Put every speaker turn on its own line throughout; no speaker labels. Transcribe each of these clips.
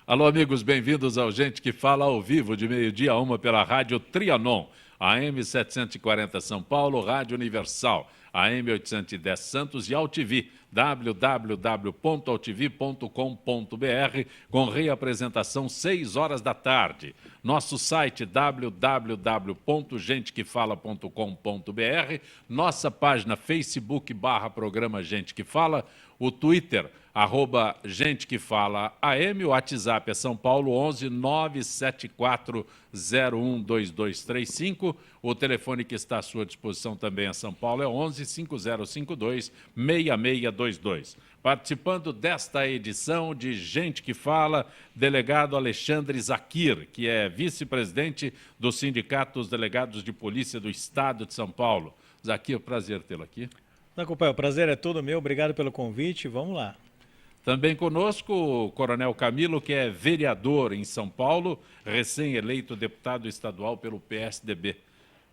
Alô, amigos, bem-vindos ao Gente que Fala ao vivo, de meio-dia a 1 pela Rádio Trianon, AM 740 São Paulo, Rádio Universal, AM 810 Santos e AltV, www.altv.com.br, com reapresentação 6 horas da tarde. Nosso site www.gentequefala.com.br, nossa página Facebook/programa Gente que Fala, o Twitter, @Gente que Fala AM, o WhatsApp é São Paulo 11 974012235, o telefone que está à sua disposição também é São Paulo, é 11 5052 6622. Participando desta edição de Gente que Fala, delegado Alexandre Zakir, que é vice-presidente do Sindicato dos Delegados de Polícia do Estado de São Paulo. Zakir, prazer tê-lo aqui.
Não, companheiro, o prazer é todo meu, obrigado pelo convite, vamos lá.
Também conosco o Coronel Camilo, que é vereador em São Paulo, recém-eleito deputado estadual pelo PSDB.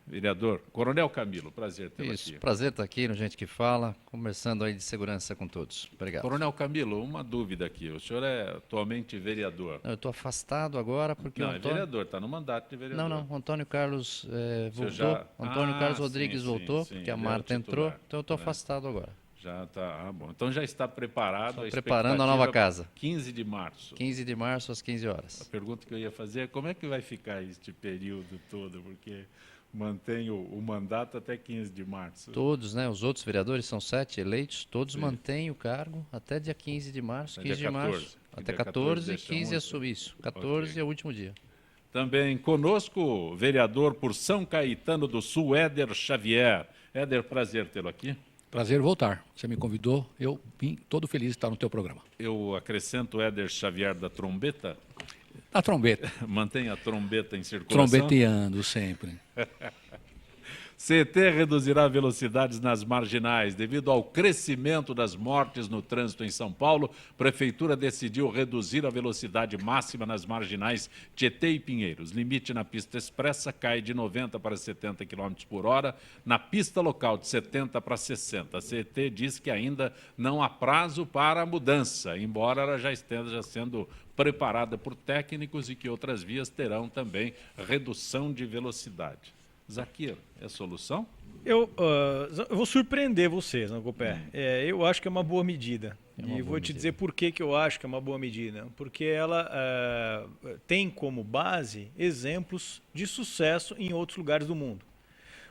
Vereador, Coronel Camilo, prazer tê-lo aqui.
Isso, prazer estar aqui no Gente que Fala, conversando aí de segurança com todos. Obrigado.
Coronel Camilo, uma dúvida aqui, o senhor é atualmente vereador.
Eu estou afastado agora porque
não,
o Antônio...
é vereador, está no mandato de vereador.
Não, o Antônio Carlos voltou,
já...
Antônio Carlos Rodrigues voltou, porque a Marta entrou, então eu estou afastado agora.
Já está, bom. Então já está preparado.
Estou preparando a nova casa.
15 de março.
15 de março às 15 horas.
A pergunta que eu ia fazer é como é que vai ficar este período todo, porque mantém o mandato até 15 de março.
Todos, né? Os outros vereadores são 7 eleitos, todos mantêm o cargo até dia 15 de março, 15 de março. Até 14 e 15 é isso. 14 é o último dia.
Também conosco o vereador por São Caetano do Sul, Éder Xavier. Éder, prazer tê-lo aqui.
Prazer voltar. Você me convidou, eu vim todo feliz de estar no teu programa.
Eu acrescento Éder Xavier da trombeta.
A trombeta.
Mantém a trombeta em circulação.
Trombeteando sempre.
CET reduzirá velocidades nas marginais. Devido ao crescimento das mortes no trânsito em São Paulo, a Prefeitura decidiu reduzir a velocidade máxima nas marginais Tietê e Pinheiros. Limite na pista expressa cai de 90 para 70 km por hora, na pista local de 70 para 60. A CET diz que ainda não há prazo para a mudança, embora ela já esteja sendo preparada por técnicos e que outras vias terão também redução de velocidade. Zakir, é solução?
Eu vou surpreender vocês, não, Copé. Eu acho que é uma boa medida. E vou te dizer por que eu acho que é uma boa medida. Porque ela tem como base exemplos de sucesso em outros lugares do mundo.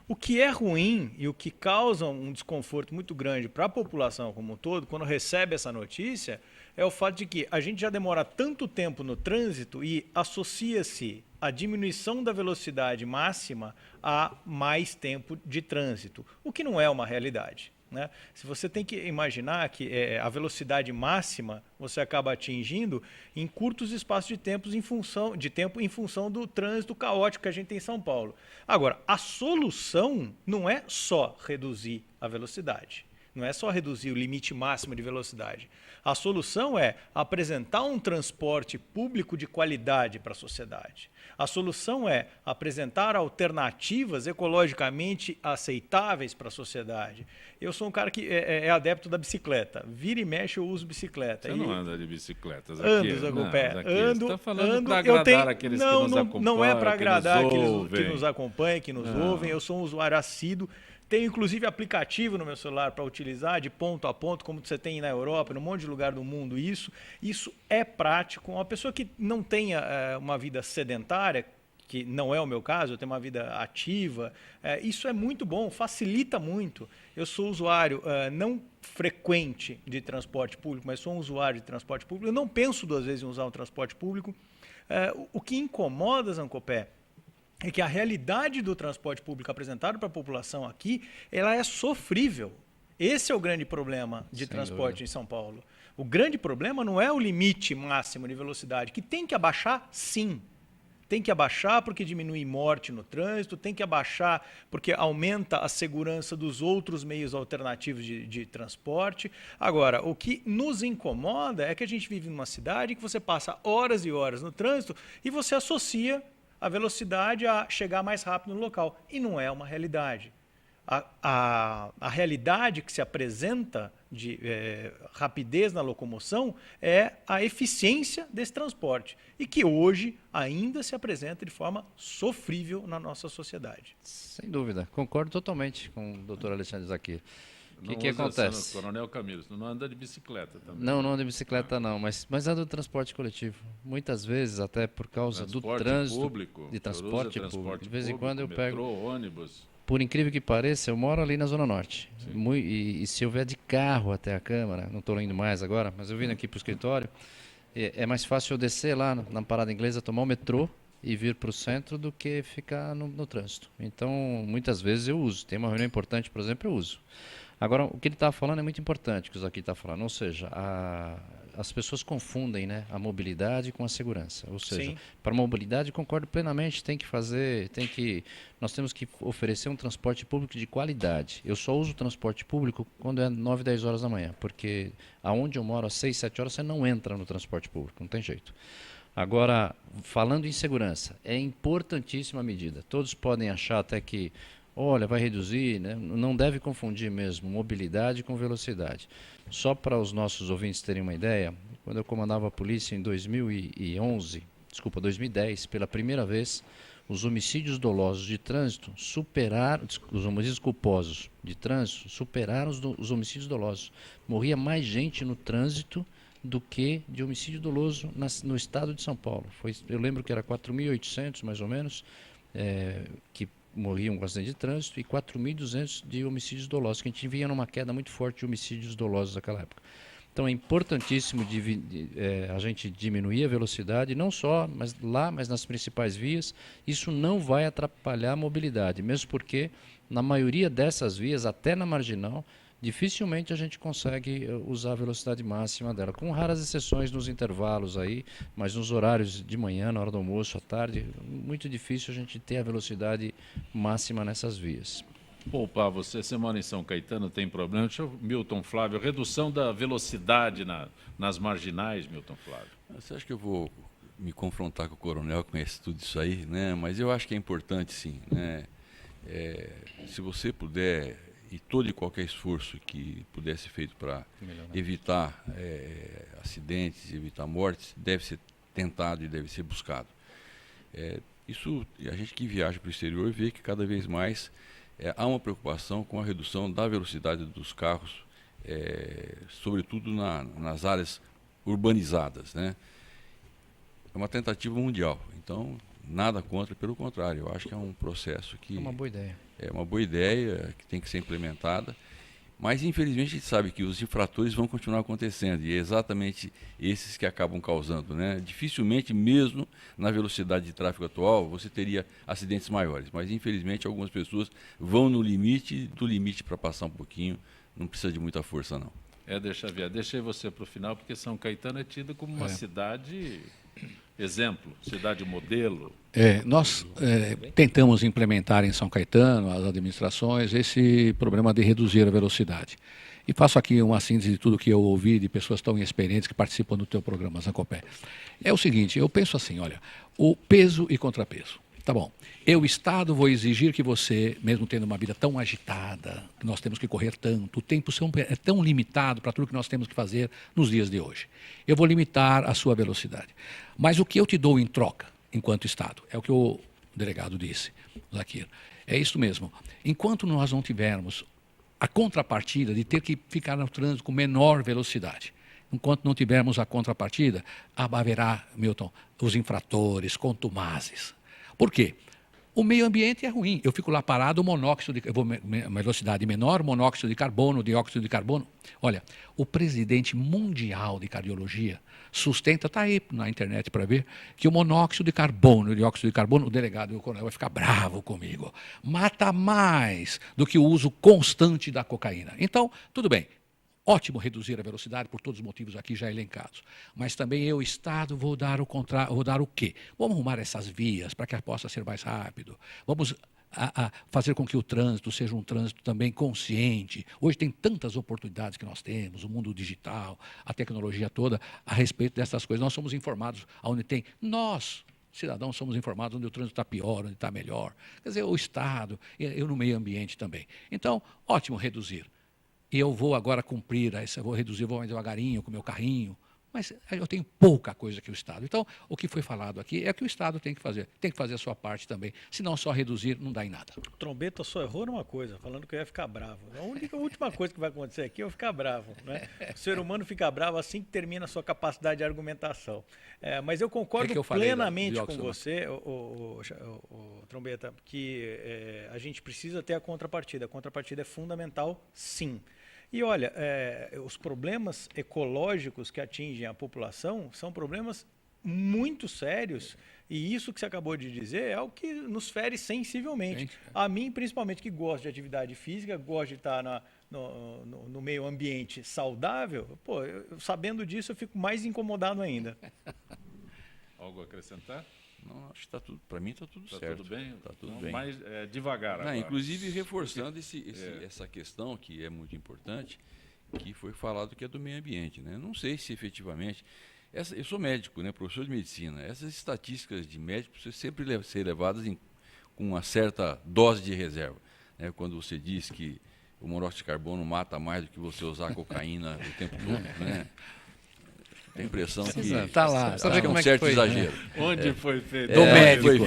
O que é ruim e o que causa um desconforto muito grande para a população como um todo, quando recebe essa notícia, é o fato de que a gente já demora tanto tempo no trânsito e associa-se a diminuição da velocidade máxima a mais tempo de trânsito, o que não é uma realidade, né? Se você tem que imaginar que a velocidade máxima você acaba atingindo em curtos espaços de tempo em função do trânsito caótico que a gente tem em São Paulo. Agora, a solução não é só reduzir a velocidade. Não é só reduzir o limite máximo de velocidade. A solução é apresentar um transporte público de qualidade para a sociedade. A solução é apresentar alternativas ecologicamente aceitáveis para a sociedade. Eu sou um cara que é adepto da bicicleta. Vira e mexe eu uso bicicleta.
Você não anda de bicicleta,
Ando, Zé Gopé.
Ando. Você está falando para agradar aqueles que nos acompanham.
Não é para agradar aqueles que nos acompanham, que nos ouvem. Eu sou um usuário assíduo. Tenho, inclusive, aplicativo no meu celular para utilizar de ponto a ponto, como você tem na Europa, num monte de lugar do mundo. Isso é prático. Uma pessoa que não tenha uma vida sedentária, que não é o meu caso, eu tenho uma vida ativa, isso é muito bom, facilita muito. Eu sou usuário não frequente de transporte público, mas sou um usuário de transporte público. Eu não penso duas vezes em usar um transporte público. O que incomoda, Zancopé, é que a realidade do transporte público apresentado para a população aqui, ela é sofrível. Esse é o grande problema de transporte em São Paulo. O grande problema não é o limite máximo de velocidade, que tem que abaixar, sim. Tem que abaixar porque diminui morte no trânsito, tem que abaixar porque aumenta a segurança dos outros meios alternativos de transporte. Agora, o que nos incomoda é que a gente vive numa cidade que você passa horas e horas no trânsito e você associa a velocidade a chegar mais rápido no local. E não é uma realidade. a realidade que se apresenta de rapidez na locomoção é a eficiência desse transporte e que hoje ainda se apresenta de forma sofrível na nossa sociedade.
Sem dúvida, concordo totalmente com o doutor Alexandre Zaquir. O que acontece?
Coronel Camilo, não anda de bicicleta também.
Não anda de bicicleta não, mas anda do transporte coletivo. Muitas vezes, até por causa do trânsito,
público,
de transporte público. De vez em quando eu pego...
Metrô, ônibus.
Por incrível que pareça, eu moro ali na Zona Norte. E se eu vier de carro até a Câmara, não estou indo mais agora, mas eu vim aqui para o escritório, é mais fácil eu descer lá na parada inglesa, tomar o metrô e vir para o centro do que ficar no trânsito. Então, muitas vezes eu uso. Tem uma reunião importante, por exemplo, eu uso. Agora, o que ele está falando é muito importante, o que o Zaquir está falando, ou seja, as pessoas confundem, né, a mobilidade com a segurança. Ou seja,
Sim.
para a mobilidade, concordo plenamente, nós temos que oferecer um transporte público de qualidade. Eu só uso o transporte público quando é 9, 10 horas da manhã, porque aonde eu moro, às 6, 7 horas, você não entra no transporte público, não tem jeito. Agora, falando em segurança, é importantíssima a medida. Todos podem achar até que olha, vai reduzir, né? Não deve confundir mesmo mobilidade com velocidade. Só para os nossos ouvintes terem uma ideia, quando eu comandava a polícia em 2010, pela primeira vez, os homicídios dolosos de trânsito superaram, os homicídios culposos de trânsito superaram os homicídios dolosos. Morria mais gente no trânsito do que de homicídio doloso no estado de São Paulo. Eu lembro que era 4.800, mais ou menos, que morriam com acidente de trânsito e 4.200 de homicídios dolosos, que a gente via numa queda muito forte de homicídios dolosos naquela época. Então é importantíssimo a gente diminuir a velocidade, não só mas nas principais vias. Isso não vai atrapalhar a mobilidade, mesmo porque na maioria dessas vias, até na marginal, dificilmente a gente consegue usar a velocidade máxima dela, com raras exceções nos intervalos aí, mas nos horários de manhã, na hora do almoço, à tarde, muito difícil a gente ter a velocidade máxima nessas vias.
Opa, você mora em São Caetano, tem problema? Deixa eu, Milton Flávio, redução da velocidade nas marginais, Milton Flávio.
Você acha que eu vou me confrontar com o coronel, que conhece tudo isso aí, né? Mas eu acho que é importante, sim, né? Se você puder, e todo e qualquer esforço que puder ser feito para evitar acidentes, evitar mortes, deve ser tentado e deve ser buscado. Isso, a gente que viaja para o exterior vê que cada vez mais há uma preocupação com a redução da velocidade dos carros, sobretudo nas áreas urbanizadas, né? É uma tentativa mundial, então nada contra, pelo contrário, eu acho que é um processo que...
É uma boa ideia.
É uma boa ideia, que tem que ser implementada, mas infelizmente a gente sabe que os infratores vão continuar acontecendo, e é exatamente esses que acabam causando, né? Dificilmente, mesmo na velocidade de tráfego atual, você teria acidentes maiores, mas infelizmente algumas pessoas vão no limite, do limite para passar um pouquinho, não precisa de muita força não.
Deixei você para o final, porque São Caetano é tido como uma cidade... exemplo, cidade modelo.
Nós tentamos implementar em São Caetano, as administrações, esse problema de reduzir a velocidade. E faço aqui uma síntese de tudo que eu ouvi de pessoas tão experientes que participam do teu programa, Zancopé. É o seguinte, eu penso assim, olha, o peso e contrapeso. Tá bom, eu, Estado, vou exigir que você, mesmo tendo uma vida tão agitada, que nós temos que correr tanto, o tempo é tão limitado para tudo que nós temos que fazer nos dias de hoje. Eu vou limitar a sua velocidade. Mas o que eu te dou em troca, enquanto Estado, é o que o delegado disse, Zaquir. É isso mesmo. Enquanto nós não tivermos a contrapartida de ter que ficar no trânsito com menor velocidade, enquanto não tivermos a contrapartida, haverá, Milton, os infratores, contumazes. Por quê? O meio ambiente é ruim. Eu fico lá parado, o monóxido de uma velocidade menor, monóxido de carbono, dióxido de carbono. Olha, o presidente mundial de cardiologia sustenta, está aí na internet para ver, que o monóxido de carbono, o dióxido de carbono, o delegado e o coronel vai ficar bravo comigo. Mata mais do que o uso constante da cocaína. Então, tudo bem. Ótimo reduzir a velocidade por todos os motivos aqui já elencados. Mas também eu, Estado, vou dar o quê? Vamos arrumar essas vias para que possa ser mais rápido. Vamos fazer com que o trânsito seja um trânsito também consciente. Hoje tem tantas oportunidades que nós temos, o mundo digital, a tecnologia toda, a respeito dessas coisas. Nós somos informados onde tem. Nós cidadãos somos informados onde o trânsito está pior, onde está melhor. Quer dizer, o Estado, eu no meio ambiente também. Então, ótimo reduzir. E eu vou agora cumprir, eu vou reduzir, vou mais devagarinho com o meu carrinho, mas eu tenho pouca coisa que o Estado. Então, o que foi falado aqui é que o Estado tem que fazer a sua parte também. Se não só reduzir, não dá em nada.
O Trombeta só errou numa coisa, falando que eu ia ficar bravo. A última coisa que vai acontecer aqui é eu ficar bravo. Né? O ser humano fica bravo assim que termina a sua capacidade de argumentação. Mas eu concordo plenamente com você, o Trombeta, que a gente precisa ter a contrapartida. A contrapartida é fundamental, sim. E olha, os problemas ecológicos que atingem a população são problemas muito sérios, e isso que você acabou de dizer é o que nos fere sensivelmente. A mim, principalmente, que gosto de atividade física, gosto de estar no meio ambiente saudável, sabendo disso eu fico mais incomodado ainda.
Algo a acrescentar?
Não, acho que está tudo, para mim está tudo certo.
Está tudo bem?
Está tudo
então,
bem.
Mais devagar agora.
Inclusive reforçando essa questão que é muito importante, que foi falado que é do meio ambiente. Né? Não sei se efetivamente... eu sou médico, né, professor de medicina. Essas estatísticas de médico precisam sempre ser levadas com uma certa dose de reserva. Né? Quando você diz que o monóxido de carbono mata mais do que você usar cocaína o tempo todo, né? Tem a impressão que
está lá.
Acho que é um certo exagero.
Onde foi feito?
Do médico,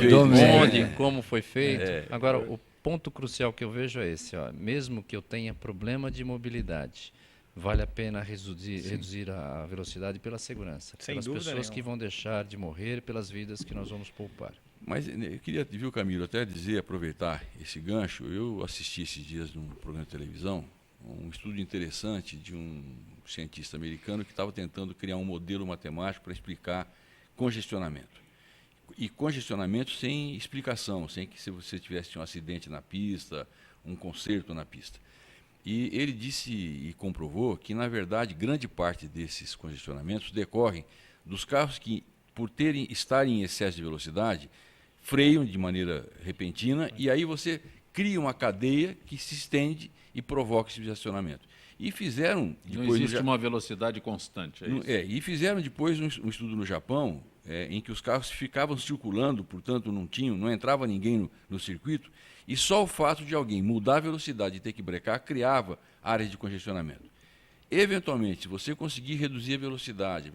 onde,
como foi feito. Agora, o ponto crucial que eu vejo é esse. Mesmo que eu tenha problema de mobilidade, vale a pena reduzir a velocidade pela segurança.
Sem
pelas
dúvida
pessoas
nenhuma.
que vão deixar de morrer, pelas vidas que nós vamos poupar.
Mas eu queria, viu, Camilo, até aproveitar esse gancho. Eu assisti esses dias num programa de televisão um estudo interessante de um cientista americano que estava tentando criar um modelo matemático para explicar congestionamento. E congestionamento sem explicação, sem que se você tivesse um acidente na pista, um concerto na pista. E ele disse e comprovou que, na verdade, grande parte desses congestionamentos decorrem dos carros que, por estarem em excesso de velocidade, freiam de maneira repentina e aí você cria uma cadeia que se estende e provoca esse congestionamento. E fizeram depois...
Não existe uma velocidade constante, é isso?
E fizeram depois um estudo no Japão, em que os carros ficavam circulando, portanto não entrava ninguém no circuito, e só o fato de alguém mudar a velocidade e ter que brecar criava áreas de congestionamento. Eventualmente, se você conseguir reduzir a velocidade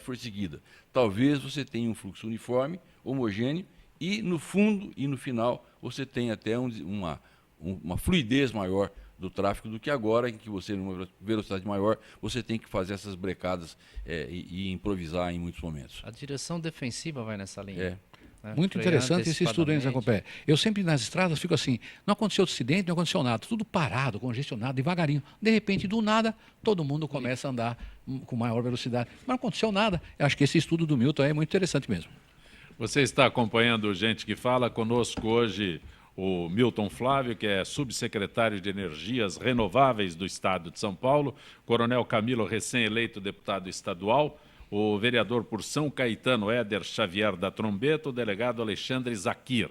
for seguida, talvez você tenha um fluxo uniforme, homogêneo, e no fundo e no final você tenha até uma fluidez maior do tráfego do que agora, em que você, numa velocidade maior, você tem que fazer essas brecadas e improvisar em muitos momentos.
A direção defensiva vai nessa linha. Né?
Muito interessante esse estudo, hein, Zé Compé? Eu sempre nas estradas fico assim, não aconteceu acidente, não aconteceu nada, tudo parado, congestionado, devagarinho. De repente, do nada, todo mundo começa a andar com maior velocidade. Mas não aconteceu nada. Eu acho que esse estudo do Milton é muito interessante mesmo.
Você está acompanhando Gente que Fala, conosco hoje o Milton Flávio, que é subsecretário de Energias Renováveis do Estado de São Paulo, Coronel Camilo, recém-eleito deputado estadual, o vereador por São Caetano, Éder Xavier da Trombeta, o delegado Alexandre Zaquir.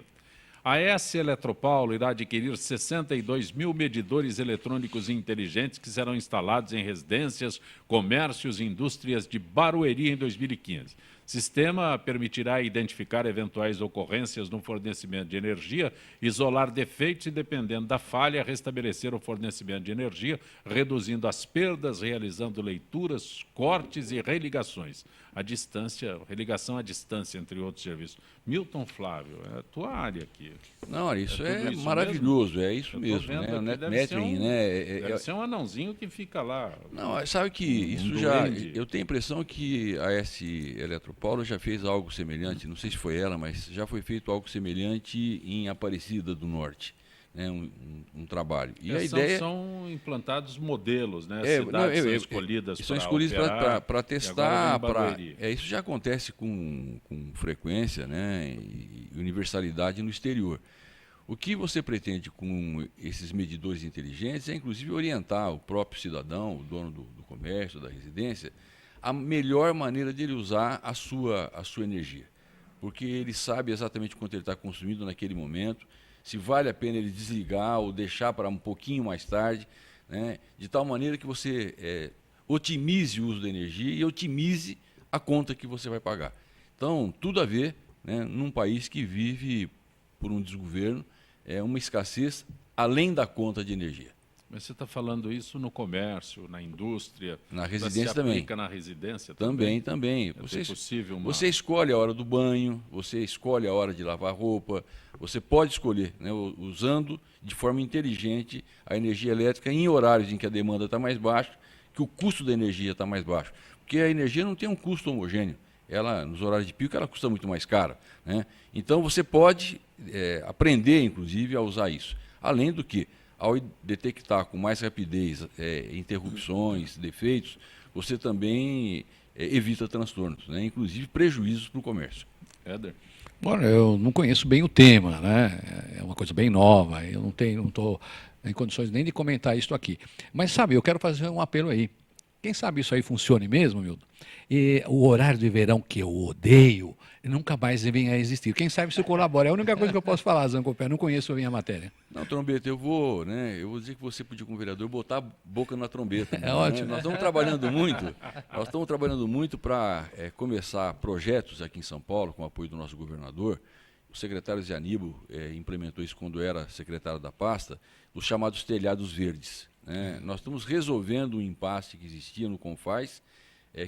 A S Eletropaulo irá adquirir 62 mil medidores eletrônicos inteligentes que serão instalados em residências, comércios e indústrias de Barueri em 2015. O sistema permitirá identificar eventuais ocorrências no fornecimento de energia, isolar defeitos e, dependendo da falha, restabelecer o fornecimento de energia, reduzindo as perdas, realizando leituras, cortes e religações. Religação à distância, entre outros serviços. Milton Flávio, é a tua área aqui.
Não, isso é maravilhoso, é isso mesmo. Né?
Deve ser um anãozinho que fica lá.
Não, sabe que isso já... Eu tenho a impressão que a S Eletropaulo já fez algo semelhante, não sei se foi ela, mas já foi feito algo semelhante em Aparecida do Norte. Né, um trabalho. E a ideia...
São implantados modelos, né? As cidades são escolhidas
para testar. Isso já acontece com frequência, né, e universalidade no exterior. O que você pretende com esses medidores inteligentes é, inclusive, orientar o próprio cidadão, o dono do comércio, da residência, a melhor maneira de ele usar a sua energia. Porque ele sabe exatamente quanto ele está consumindo naquele momento, se vale a pena ele desligar ou deixar para um pouquinho mais tarde, né, de tal maneira que você otimize o uso da energia e otimize a conta que você vai pagar. Então, tudo a ver né, num país que vive, por um desgoverno, uma escassez além da conta de energia.
Mas você está falando isso no comércio, na indústria,
na residência também.
Aplica na residência
também?
Também. Você
escolhe a hora do banho, você escolhe a hora de lavar roupa, você pode escolher, né, usando de forma inteligente a energia elétrica em horários em que a demanda está mais baixa, que o custo da energia está mais baixo. Porque a energia não tem um custo homogêneo. Ela, nos horários de pico, ela custa muito mais cara, né? Então, você pode aprender, inclusive, a usar isso. Além do que, ao detectar com mais rapidez interrupções, defeitos, você também evita transtornos, né? Inclusive prejuízos para o comércio.
Éder?
Bom, eu não conheço bem o tema, né? É uma coisa bem nova, eu não estou em condições nem de comentar isso aqui. Mas, sabe, eu quero fazer um apelo aí. Quem sabe isso aí funcione mesmo, Milton? E o horário de verão que eu odeio, nunca mais venha a existir. Quem sabe isso colabora. É a única coisa que eu posso falar, Zancopé. Não conheço bem a matéria.
Não, Trombeta, eu vou dizer que você podia, como vereador, botar a boca na trombeta.
É ótimo.
Nós estamos trabalhando muito para começar projetos aqui em São Paulo, com o apoio do nosso governador. O secretário Zé Aníbal implementou isso quando era secretário da pasta, os chamados telhados verdes. Nós estamos resolvendo um impasse que existia no Confaz,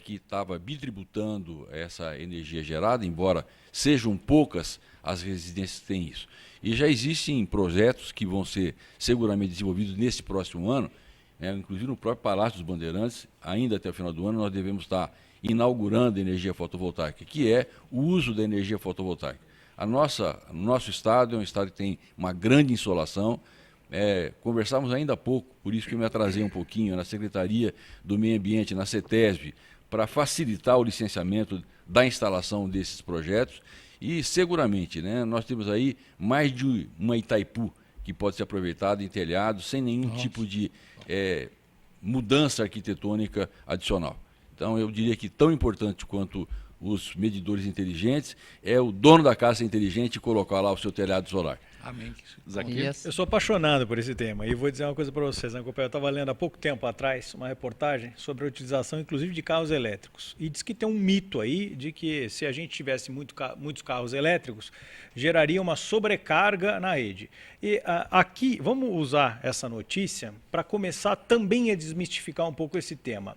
que estava bitributando essa energia gerada, embora sejam poucas as residências que têm isso. E já existem projetos que vão ser seguramente desenvolvidos nesse próximo ano, inclusive no próprio Palácio dos Bandeirantes, ainda até o final do ano, nós devemos estar inaugurando a energia fotovoltaica, que é o uso da energia fotovoltaica. O nosso estado é um estado que tem uma grande insolação. Conversamos ainda há pouco, por isso que eu me atrasei um pouquinho, na Secretaria do Meio Ambiente, na CETESB, para facilitar o licenciamento da instalação desses projetos. E seguramente, nós temos aí mais de uma Itaipu que pode ser aproveitada em telhado sem nenhum tipo de mudança arquitetônica adicional. Então, eu diria que tão importante quanto os medidores inteligentes é o dono da casa inteligente colocar lá o seu telhado solar.
Amém.
Eu sou apaixonado por esse tema e vou dizer uma coisa para vocês, né, eu estava lendo há pouco tempo atrás uma reportagem sobre a utilização, inclusive, de carros elétricos. E diz que tem um mito aí de que se a gente tivesse muitos carros elétricos, geraria uma sobrecarga na rede. E aqui, vamos usar essa notícia para começar também a desmistificar um pouco esse tema.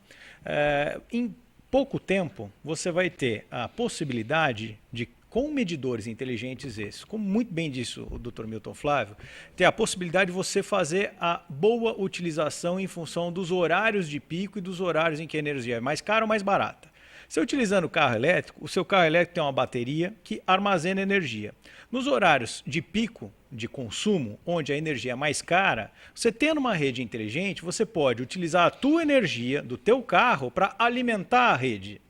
Em pouco tempo, você vai ter a possibilidade de, com medidores inteligentes esses, como muito bem disse o Dr. Milton Flávio, ter a possibilidade de você fazer a boa utilização em função dos horários de pico e dos horários em que a energia é mais cara ou mais barata. Você utilizando o carro elétrico, o seu carro elétrico tem uma bateria que armazena energia. Nos horários de pico de consumo, onde a energia é mais cara, você tendo uma rede inteligente, você pode utilizar a tua energia do teu carro para alimentar a rede.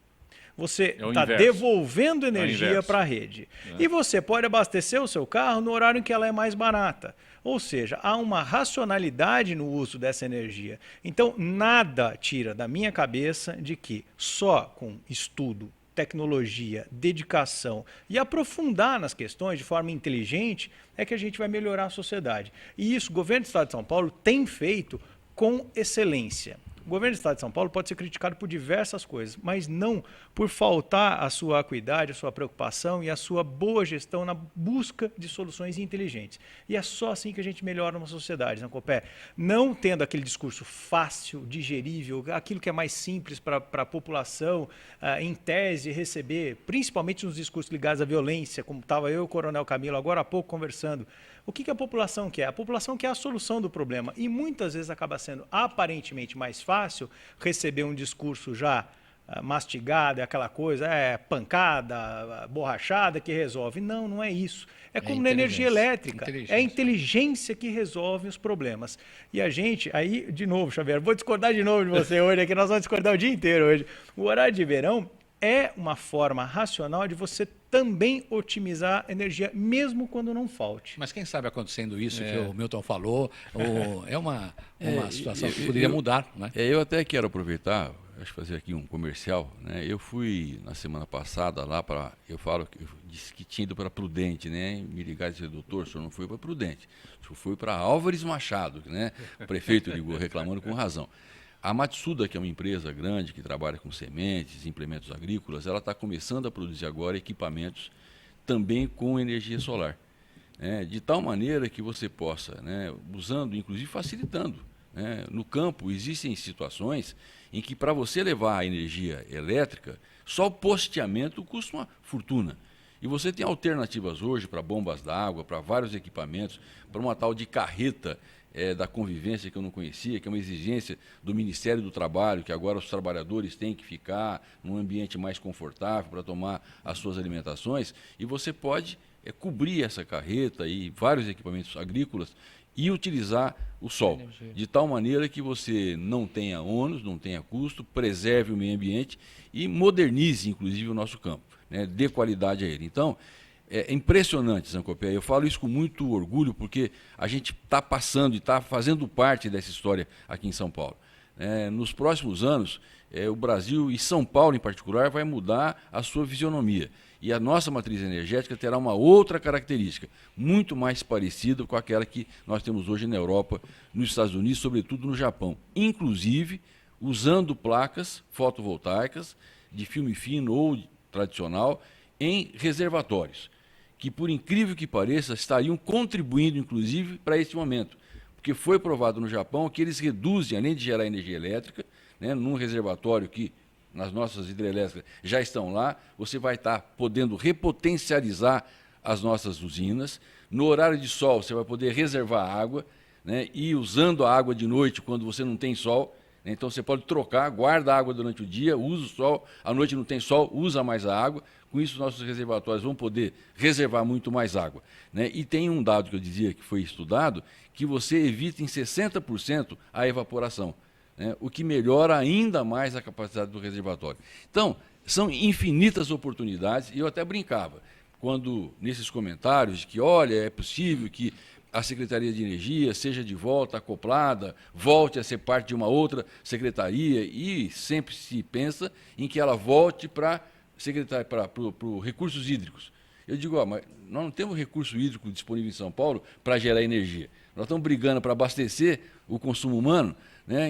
Você está devolvendo energia para a rede. E você pode abastecer o seu carro no horário em que ela é mais barata. Ou seja, há uma racionalidade no uso dessa energia. Então, nada tira da minha cabeça de que só com estudo, tecnologia, dedicação e aprofundar nas questões de forma inteligente é que a gente vai melhorar a sociedade. E isso o governo do Estado de São Paulo tem feito com excelência. O governo do Estado de São Paulo pode ser criticado por diversas coisas, mas não por faltar a sua acuidade, a sua preocupação e a sua boa gestão na busca de soluções inteligentes. E é só assim que a gente melhora uma sociedade, Zancopé. Não tendo aquele discurso fácil, digerível, aquilo que é mais simples para a população, em tese, receber, principalmente nos discursos ligados à violência, como estava eu e o Coronel Camilo agora há pouco conversando. O que a população quer? A população quer a solução do problema e muitas vezes acaba sendo aparentemente mais fácil receber um discurso já mastigado, aquela coisa, pancada, borrachada que resolve. Não, não é isso. É como na energia elétrica. É a inteligência que resolve os problemas. E a gente, aí, de novo, Xavier, vou discordar de novo de você hoje, aqui nós vamos discordar o dia inteiro hoje. O horário de verão é uma forma racional de você também otimizar a energia, mesmo quando não falte.
Mas quem sabe acontecendo isso que o Milton falou, é uma situação que poderia mudar, né?
Eu até quero aproveitar, acho que fazer aqui um comercial, né? Eu fui na semana passada lá para, eu disse que tinha ido para Prudente, né? Me ligaram e disseram, doutor, o senhor não foi para Prudente, o senhor foi para Álvares Machado, né? O prefeito ligou reclamando com razão. A Matsuda, que é uma empresa grande que trabalha com sementes, implementos agrícolas, ela está começando a produzir agora equipamentos também com energia solar. De tal maneira que você possa, usando, inclusive facilitando. No campo existem situações em que para você levar a energia elétrica, só o posteamento custa uma fortuna. E você tem alternativas hoje para bombas d'água, para vários equipamentos, para uma tal de carreta da convivência que eu não conhecia, que é uma exigência do Ministério do Trabalho, que agora os trabalhadores têm que ficar num ambiente mais confortável para tomar as suas alimentações, e você pode cobrir essa carreta e vários equipamentos agrícolas e utilizar o sol, de tal maneira que você não tenha ônus, não tenha custo, preserve o meio ambiente e modernize, inclusive, o nosso campo, dê qualidade a ele. Então, é impressionante, Zancopé, eu falo isso com muito orgulho, porque a gente está passando e está fazendo parte dessa história aqui em São Paulo. Nos próximos anos, o Brasil, e São Paulo em particular, vai mudar a sua fisionomia. E a nossa matriz energética terá uma outra característica, muito mais parecida com aquela que nós temos hoje na Europa, nos Estados Unidos, sobretudo no Japão. Inclusive, usando placas fotovoltaicas de filme fino ou tradicional em reservatórios, que, por incrível que pareça, estariam contribuindo, inclusive, para esse momento. Porque foi provado no Japão que eles reduzem, além de gerar energia elétrica, num reservatório que nas nossas hidrelétricas já estão lá, você vai estar podendo repotencializar as nossas usinas. No horário de sol, você vai poder reservar água, e usando a água de noite quando você não tem sol. Então você pode trocar, guarda a água durante o dia, usa o sol, à noite não tem sol, usa mais a água. Com isso, nossos reservatórios vão poder reservar muito mais água. E tem um dado que eu dizia que foi estudado, que você evita em 60% a evaporação, o que melhora ainda mais a capacidade do reservatório. Então, são infinitas oportunidades, e eu até brincava, quando nesses comentários, de que, olha, é possível que a Secretaria de Energia seja de volta acoplada, volte a ser parte de uma outra secretaria, e sempre se pensa em que ela volte para recursos hídricos. Eu digo, mas nós não temos recurso hídrico disponível em São Paulo para gerar energia. Nós estamos brigando para abastecer o consumo humano,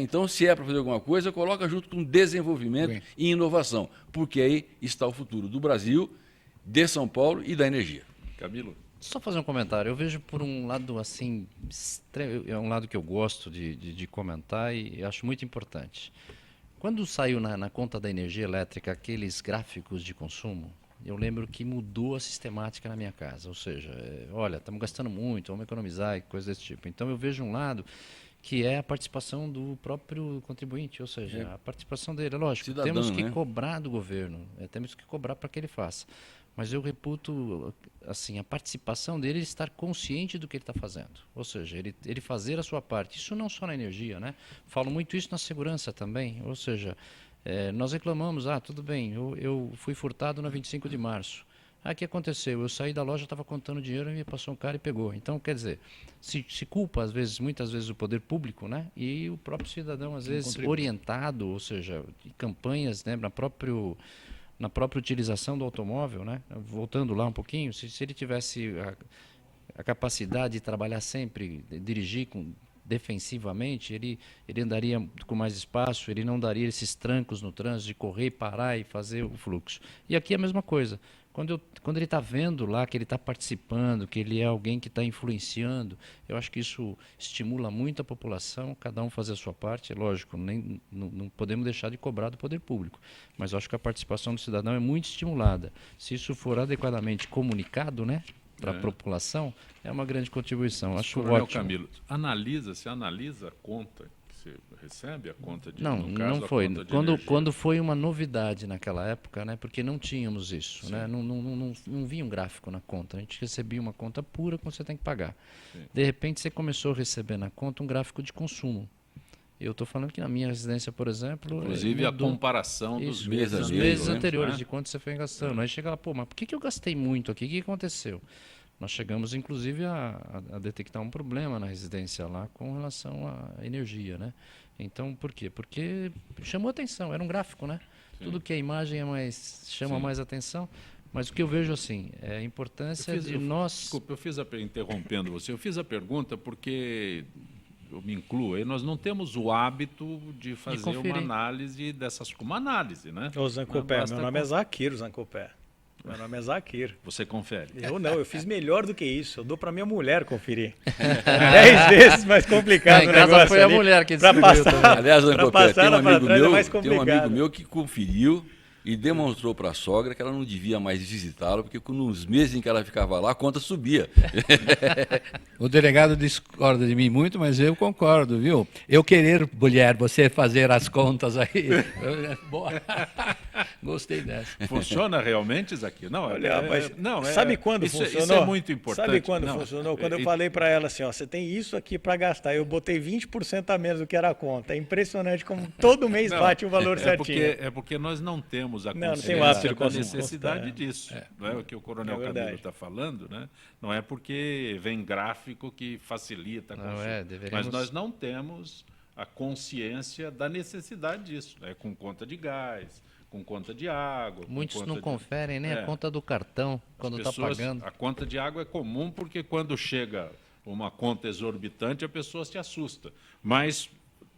Então, se é para fazer alguma coisa, coloca junto com desenvolvimento e inovação, porque aí está o futuro do Brasil, de São Paulo e da energia.
Camilo?
Só fazer um comentário. Eu vejo por um lado assim, é um lado que eu gosto de comentar e acho muito importante. Quando saiu na conta da energia elétrica aqueles gráficos de consumo, eu lembro que mudou a sistemática na minha casa. Ou seja, olha, estamos gastando muito, vamos economizar e coisas desse tipo. Então eu vejo um lado que é a participação do próprio contribuinte, ou seja, a participação dele. É lógico,
Cidadão,
temos que cobrar do governo, temos que cobrar para que ele faça. Mas eu reputo assim, a participação dele estar consciente do que ele está fazendo. Ou seja, ele fazer a sua parte. Isso não só na energia, Falo muito isso na segurança também. Ou seja, nós reclamamos, tudo bem, eu fui furtado na 25 de março. O que aconteceu? Eu saí da loja, estava contando dinheiro e me passou um cara e pegou. Então, quer dizer, se culpa, muitas vezes, o poder público, e o próprio cidadão, às vezes, orientado, ou seja, campanhas na própria utilização do automóvel, Voltando lá um pouquinho, se ele tivesse a capacidade de trabalhar sempre, de dirigir defensivamente, ele andaria com mais espaço, ele não daria esses trancos no trânsito de correr, parar e fazer o fluxo. E aqui é a mesma coisa. Quando ele está vendo lá que ele está participando, que ele é alguém que está influenciando, eu acho que isso estimula muito a população, cada um fazer a sua parte. É lógico, não podemos deixar de cobrar do poder público, mas eu acho que a participação do cidadão é muito estimulada. Se isso for adequadamente comunicado, para a população, é uma grande contribuição. Acho ótimo.
Camilo, você analisa a conta que você recebe, a conta de
Não foi. Quando foi uma novidade naquela época, porque não tínhamos isso, não vinha um gráfico na conta. A gente recebia uma conta pura que você tem que pagar. Sim. De repente, você começou a receber na conta um gráfico de consumo. Eu estou falando que na minha residência, por exemplo...
Inclusive a comparação dos
meses anteriores, de quanto você foi gastando. Aí chega lá, mas por que eu gastei muito aqui? O que aconteceu? Nós chegamos, inclusive, a detectar um problema na residência lá com relação à energia, Então, por quê? Porque chamou atenção, era um gráfico, Tudo que é imagem chama mais atenção. Mas o que eu vejo assim, é a importância de nós...
Desculpa, interrompendo você, eu fiz a pergunta porque... Eu me incluo, aí nós não temos o hábito de fazer uma análise dessas... Uma análise,
Ô, Zancopé, meu nome é Zaqueiro Zancopé. Meu nome é Zaquir.
Você confere.
Eu não, eu fiz melhor do que isso. Eu dou pra minha mulher conferir. 10 vezes mais complicado
Em
o
casa
negócio
foi a
ali.
mulher que
Pra
descobriu
passar-
também.
Aliás,
pra
Copé,
passar
tem um
ela pra
amigo
trás é
meu,
mais
tem um amigo
complicado.
meu que conferiu e demonstrou para a sogra que ela não devia mais visitá-lo, porque nos meses em que ela ficava lá, a conta subia.
O delegado discorda de mim muito, mas eu concordo, viu? Eu querer, mulher, você fazer as contas aí. Boa. Gostei dessa.
Funciona realmente, Zaquir? Não,
Olha, mas
não,
sabe quando
isso,
funcionou?
Isso é muito importante.
Sabe quando
Não,
funcionou? Quando eu falei para ela assim, ó, você tem isso aqui para gastar. Eu botei 20% a menos do que era a conta. É impressionante como todo mês
Não,
bate o valor certinho.
É porque nós não temos a
Não tem o
consciência
hábito de
da
consumo.
necessidade disso. Não é o que o Coronel
É verdade.
Camilo está falando, né? Não é porque vem gráfico que facilita a
Não,
consulta.
deveríamos...
Mas nós não temos a consciência da necessidade disso, né? Com conta de gás, com conta de água. com
Muitos
conta
não
de-
conferem nem
É.
a conta do cartão
As
quando está
pessoas-
pagando.
A conta de água é comum porque quando chega uma conta exorbitante a pessoa se assusta. Mas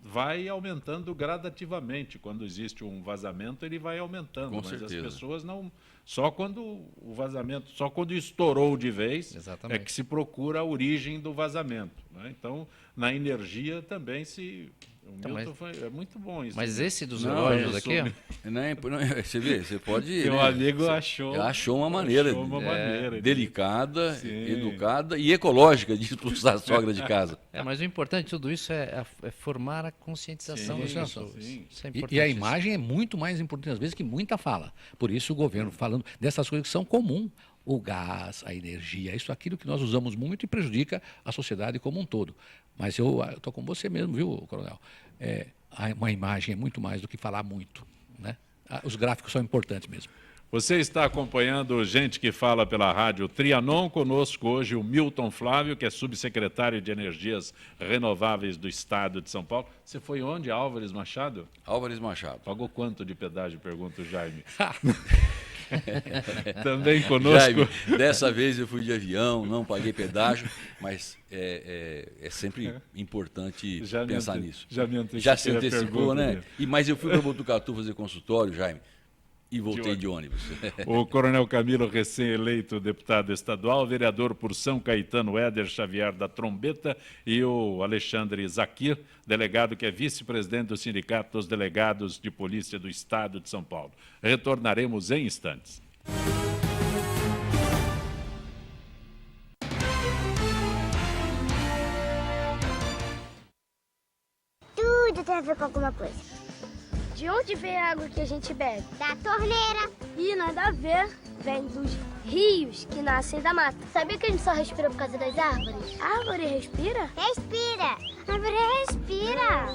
vai aumentando gradativamente. Quando existe um vazamento, ele vai aumentando.
Com
mas
certeza.
as pessoas não. Só quando o vazamento, só quando estourou de vez,
Exatamente.
é que se procura a origem do vazamento. Né? Então, na energia também se. O
Então,
Milton é muito bom isso.
Mas esse dos
Não,
relógios
eu
aqui, ó,
sou-
Você vê, você pode...
Meu
né,
amigo
você
achou
uma maneira,
achou uma maneira de-
delicada,
Sim.
educada e ecológica de expulsar a sogra de casa.
mas o importante de tudo isso é formar a conscientização
Sim,
das pessoas.
sim.
Isso é
E a
importantíssimo.
imagem é muito mais importante, às vezes, que muita fala. Por isso o governo falando dessas coisas que são comuns. O gás, a energia, isso aquilo que nós usamos muito e prejudica a sociedade como um todo. Mas eu estou com você mesmo, viu, Coronel? Uma imagem é muito mais do que falar muito. Né? Os gráficos são importantes mesmo.
Você está acompanhando Gente que Fala pela Rádio Trianon. Conosco hoje o Milton Flávio, que é subsecretário de Energias Renováveis do Estado de São Paulo. Você foi onde, Álvares Machado?
Álvares Machado.
Pagou quanto de pedágio, pergunta o Jaime. Também conosco.
Jaime, dessa vez eu fui de avião, não paguei pedágio, mas é sempre importante
Já me
pensar
ante-
nisso.
já me antecipei
Já se
a
antecipou,
pergunta
né?
dele.
Mas eu fui para Botucatu fazer consultório, Jaime, e voltei de ônibus.
O Coronel Camilo, recém-eleito deputado estadual, vereador por São Caetano, Éder Xavier da Trombeta, e o Alexandre Zaquir, delegado que é vice-presidente do Sindicato dos Delegados de Polícia do Estado de São Paulo. Retornaremos em instantes.
Tudo tem a ver com alguma coisa.
De onde vem a água que a gente bebe?
Da torneira.
Ih, nada a ver. Vem dos rios que nascem da mata.
Sabia que a gente só respira por causa das árvores?
A árvore respira?
Respira. A árvore respira.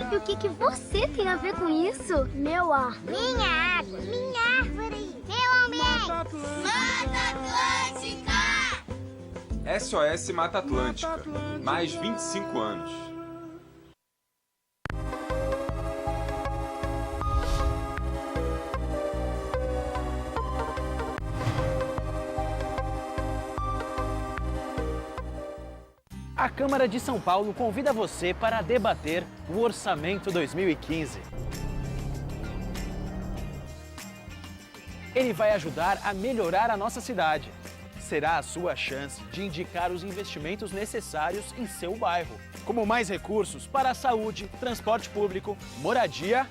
E o que você tem a ver com isso? Meu ar.
Minha água. Minha árvore. Meu ambiente. Mata Atlântica.
SOS Mata Atlântica. Mais 25 anos.
A Câmara de São Paulo convida você para debater o Orçamento 2015. Ele vai ajudar a melhorar a nossa cidade. Será a sua chance de indicar os investimentos necessários em seu bairro, como mais recursos para a saúde, transporte público, moradia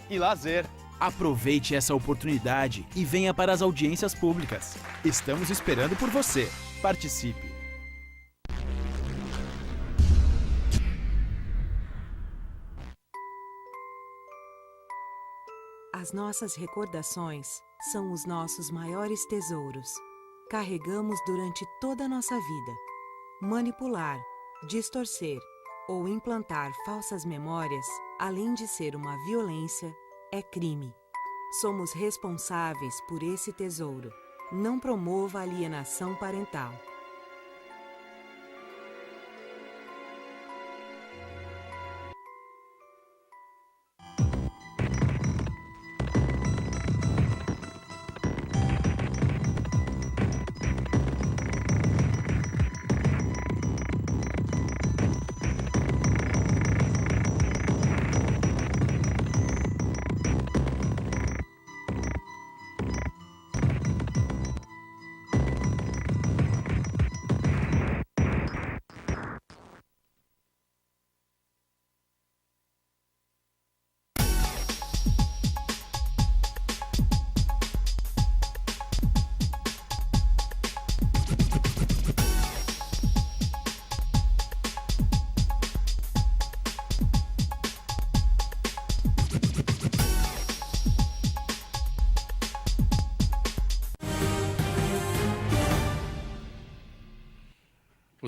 e lazer.
Aproveite essa oportunidade e venha para as audiências públicas. Estamos esperando por você. Participe!
As nossas recordações são os nossos maiores tesouros. Carregamos durante toda a nossa vida. Manipular, distorcer ou implantar falsas memórias, além de ser uma violência, é crime. Somos responsáveis por esse tesouro. Não promova a alienação parental.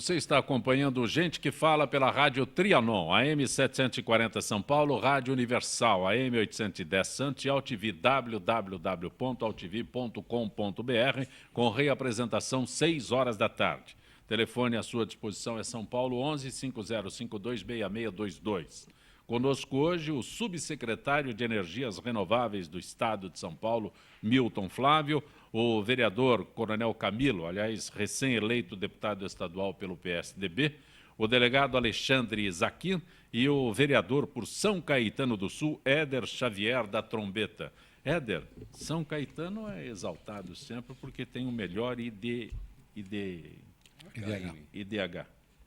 Você está acompanhando Gente que Fala pela Rádio Trianon, AM 740 São Paulo, Rádio Universal, AM 810 Santos e AltV, www.altv.com.br, com reapresentação 6 horas da tarde. Telefone à sua disposição é São Paulo 11 5052 6622. Conosco hoje o subsecretário de Energias Renováveis do Estado de São Paulo, Milton Flávio, o vereador Coronel Camilo, aliás, recém-eleito deputado estadual pelo PSDB, o delegado Alexandre Zaquim e o vereador por São Caetano do Sul, Éder Xavier da Trombeta. Éder, São Caetano é exaltado sempre porque tem o melhor IDH.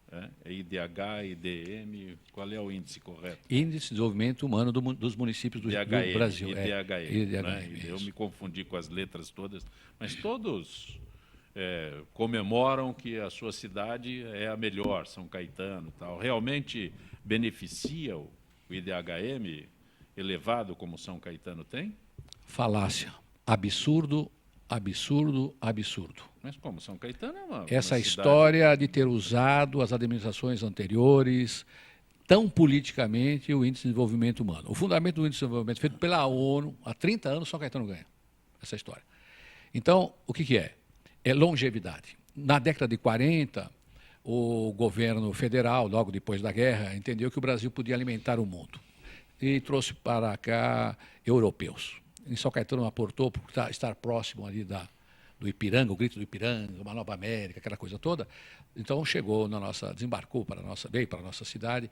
É IDH, IDM, qual é o índice correto?
Índice de Desenvolvimento Humano dos municípios do Brasil.
IDHM, né? Eu me confundi com as letras todas, mas todos comemoram que a sua cidade é a melhor, São Caetano e tal. Realmente beneficia o IDHM elevado como São Caetano tem?
Falácia. Absurdo, absurdo, absurdo.
Mas como São Caetano é uma
Essa
cidade...
história de ter usado as administrações anteriores tão politicamente o Índice de Desenvolvimento Humano. O fundamento do Índice de Desenvolvimento feito pela ONU, há 30 anos São Caetano ganha essa história. Então, o que é? É longevidade. Na década de 40, o governo federal, logo depois da guerra, entendeu que o Brasil podia alimentar o mundo e trouxe para cá europeus. Em São Caetano aportou por estar próximo ali do Ipiranga, o grito do Ipiranga, uma Nova América, aquela coisa toda. Então veio para a nossa cidade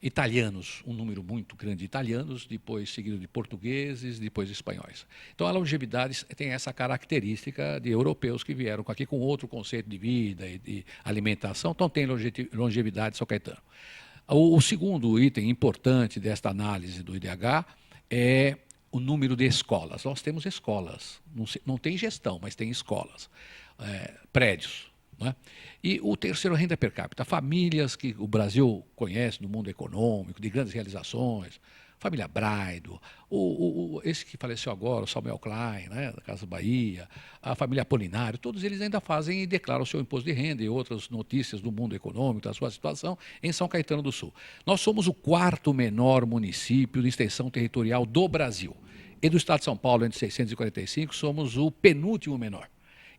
italianos, um número muito grande de italianos, depois seguido de portugueses, depois de espanhóis. Então a longevidade tem essa característica de europeus que vieram aqui com outro conceito de vida e de alimentação, então tem longevidade São Caetano. O segundo item importante desta análise do IDH é o número de escolas. Nós temos escolas, não tem gestão, mas tem escolas, prédios. Não é? E o terceiro, renda per capita. Famílias que o Brasil conhece no mundo econômico, de grandes realizações, família Braido, esse que faleceu agora, o Samuel Klein, né, da Casa Bahia, a família Apolinário, todos eles ainda fazem e declaram o seu imposto de renda e outras notícias do mundo econômico, da sua situação, em São Caetano do Sul. Nós somos o 4º menor município de extensão territorial do Brasil. E do estado de São Paulo, entre 645, somos o penúltimo menor.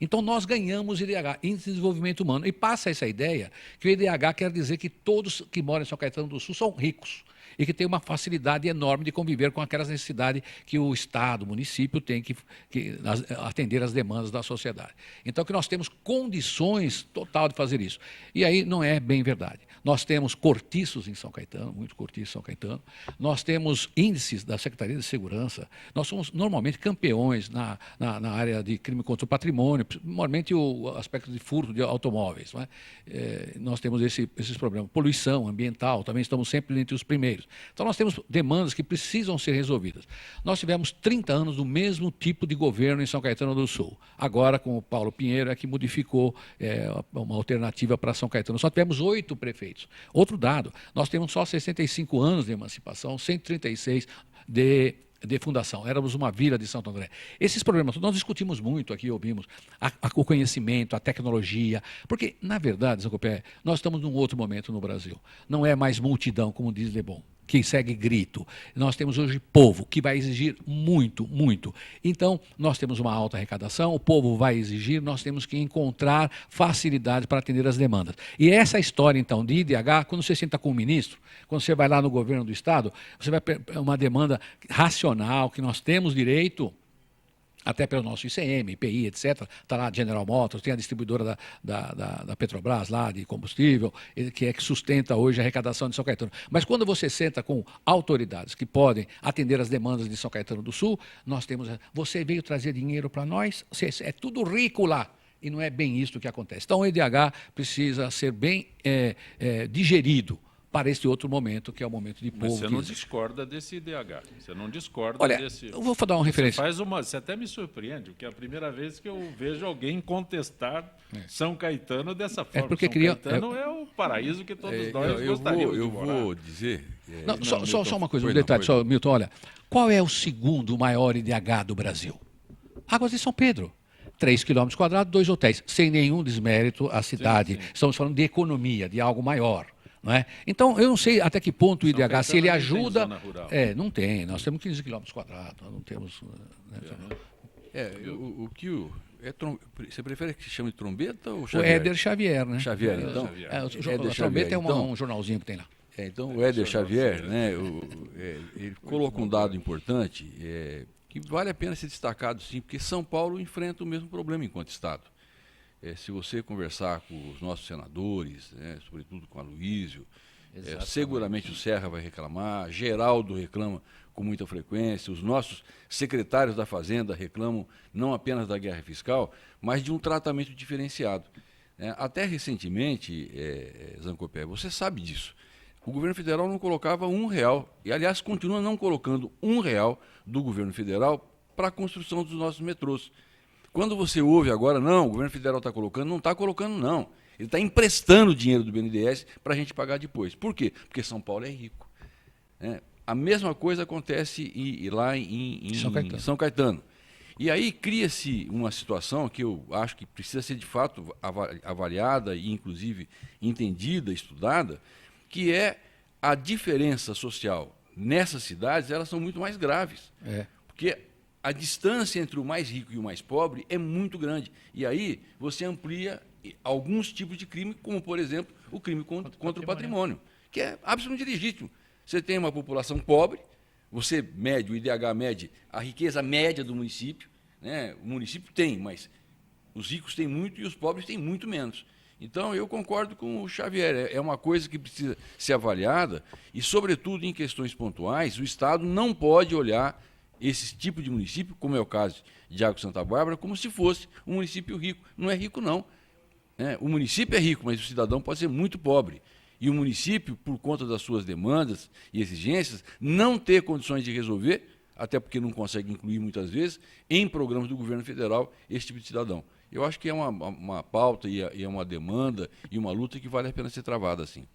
Então, nós ganhamos IDH, Índice de Desenvolvimento Humano. E passa essa ideia que o IDH quer dizer que todos que moram em São Caetano do Sul são ricos e que têm uma facilidade enorme de conviver com aquelas necessidades que o Estado, o município tem que atender às demandas da sociedade. Então, que nós temos condições total de fazer isso. E aí não é bem verdade. Nós temos cortiços em São Caetano, muito cortiço em São Caetano. Nós temos índices da Secretaria de Segurança. Nós somos normalmente campeões na área de crime contra o patrimônio, normalmente o aspecto de furto de automóveis. Não é? Nós temos esses problemas. Poluição ambiental, também estamos sempre entre os primeiros. Então, nós temos demandas que precisam ser resolvidas. Nós tivemos 30 anos do mesmo tipo de governo em São Caetano do Sul. Agora, com o Paulo Pinheiro, é que modificou uma alternativa para São Caetano. Só tivemos 8 prefeitos. Outro dado, nós temos só 65 anos de emancipação, 136 de fundação. Éramos uma vila de Santo André. Esses problemas, nós discutimos muito aqui, ouvimos, o conhecimento, a tecnologia, porque, na verdade, Zé Copé, nós estamos num outro momento no Brasil. Não é mais multidão, como diz Lebon, que segue grito. Nós temos hoje povo, que vai exigir muito, muito. Então, nós temos uma alta arrecadação, o povo vai exigir, nós temos que encontrar facilidade para atender as demandas. E essa história, então, de IDH, quando você senta com o ministro, quando você vai lá no governo do Estado, você vai uma demanda racional, que nós temos direito, até pelo nosso ICM, IPI, etc. Está lá a General Motors, tem a distribuidora da Petrobras lá de combustível, que é que sustenta hoje a arrecadação de São Caetano. Mas quando você senta com autoridades que podem atender as demandas de São Caetano do Sul, nós temos... Você veio trazer dinheiro para nós? É tudo rico lá. E não é bem isso que acontece. Então, o IDH precisa ser bem digerido para este outro momento, que é o momento de povo.
Mas você não discorda desse IDH, você não discorda desse...
Eu vou dar uma referência.
Você até me surpreende, porque é a primeira vez que eu vejo alguém contestar São Caetano dessa forma.
Porque
São Caetano é o paraíso que todos nós gostaríamos de morar.
Eu vou dizer...
Só uma coisa, um detalhe, só, Milton, olha, qual é o segundo maior IDH do Brasil? Águas de São Pedro. 3 quilômetros quadrados, 2 hotéis, sem nenhum desmérito à cidade.
sim.
Estamos falando de economia, de algo maior. Não é? Então, eu não sei até que ponto o
São
IDH, se ele
Caetano não tem
ajuda...
zona rural.
Não tem, nós temos 15 quilômetros quadrados, nós não temos...
Você prefere que se chame de Trombeta ou
O
Xavier?
Éder Xavier, né?
Xavier, então.
A Trombeta é um jornalzinho que tem lá.
Então, o Éder Xavier, né, ele colocou um dado importante que vale a pena ser destacado, sim, porque São Paulo enfrenta o mesmo problema enquanto Estado. Se você conversar com os nossos senadores, né, sobretudo com a Aloysio, seguramente o Serra vai reclamar, Geraldo reclama com muita frequência, os nossos secretários da Fazenda reclamam não apenas da guerra fiscal, mas de um tratamento diferenciado. Até recentemente, Zancopé, você sabe disso, o governo federal não colocava R$1, e aliás continua não colocando R$1 do governo federal para a construção dos nossos metrôs. Quando você ouve agora, não, o governo federal está colocando, não está colocando, não. Ele está emprestando dinheiro do BNDES para a gente pagar depois. Por quê? Porque São Paulo é rico. A mesma coisa acontece lá em São Caetano. E aí cria-se uma situação que eu acho que precisa ser de fato avaliada e inclusive entendida, estudada, que é a diferença social nessas cidades, elas são muito mais graves. Porque a distância entre o mais rico e o mais pobre é muito grande. E aí você amplia alguns tipos de crime, como, por exemplo, o crime contra o patrimônio, que é absolutamente legítimo. Você tem uma população pobre, você mede, o IDH mede a riqueza média do município, né? O município tem, mas os ricos têm muito e os pobres têm muito menos. Então, eu concordo com o Xavier, é uma coisa que precisa ser avaliada e, sobretudo, em questões pontuais, o Estado não pode olhar esse tipo de município, como é o caso de Água Santa Bárbara, como se fosse um município rico. Não é rico, não. O município é rico, mas o cidadão pode ser muito pobre. E o município, por conta das suas demandas e exigências, não ter condições de resolver, até porque não consegue incluir muitas vezes, em programas do governo federal, esse tipo de cidadão. Eu acho que é uma pauta e é uma demanda e uma luta que vale a pena ser travada, assim.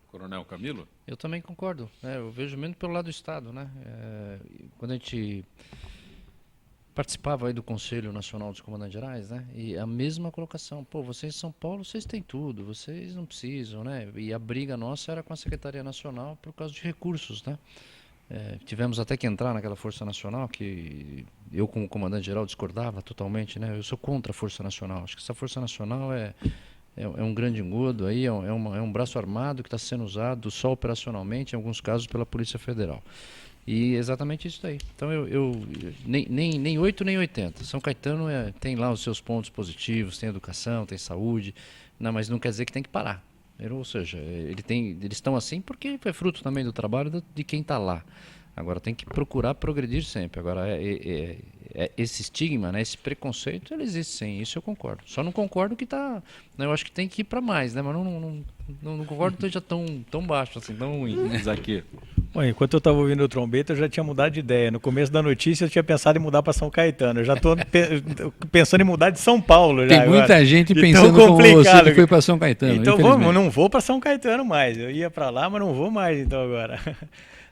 Coronel Camilo?
Eu também concordo. Eu vejo menos pelo lado do Estado, né? Quando a gente participava aí do Conselho Nacional dos Comandantes Gerais, né? E a mesma colocação, pô, vocês em São Paulo, vocês têm tudo, vocês não precisam, né? E a briga nossa era com a Secretaria Nacional por causa de recursos, né? Tivemos até que entrar naquela Força Nacional, que eu como comandante-geral discordava totalmente, né? Eu sou contra a Força Nacional, acho que essa Força Nacional é um grande engodo, aí, é um braço armado que está sendo usado só operacionalmente, em alguns casos pela Polícia Federal. E exatamente isso daí. Então, nem 8 nem 80. São Caetano tem lá os seus pontos positivos, tem educação, tem saúde, mas não quer dizer que tem que parar. Ou seja, eles estão assim porque é fruto também do trabalho de quem está lá. Agora, tem que procurar progredir sempre. Agora, esse estigma, né, esse preconceito, ele existe sim, isso eu concordo. Só não concordo que está... Eu acho que tem que ir para mais, né? Mas não concordo que esteja tão baixo, assim, tão ruim.
Isso aqui.
Bom, enquanto eu estava ouvindo o Trombeta, eu já tinha mudado de ideia. No começo da notícia, eu tinha pensado em mudar para São Caetano. Eu já estou pensando em mudar de São Paulo.
Tem muita gente pensando como você que foi para São Caetano.
Então, não vou para São Caetano mais. Eu ia para lá, mas não vou mais, então, agora.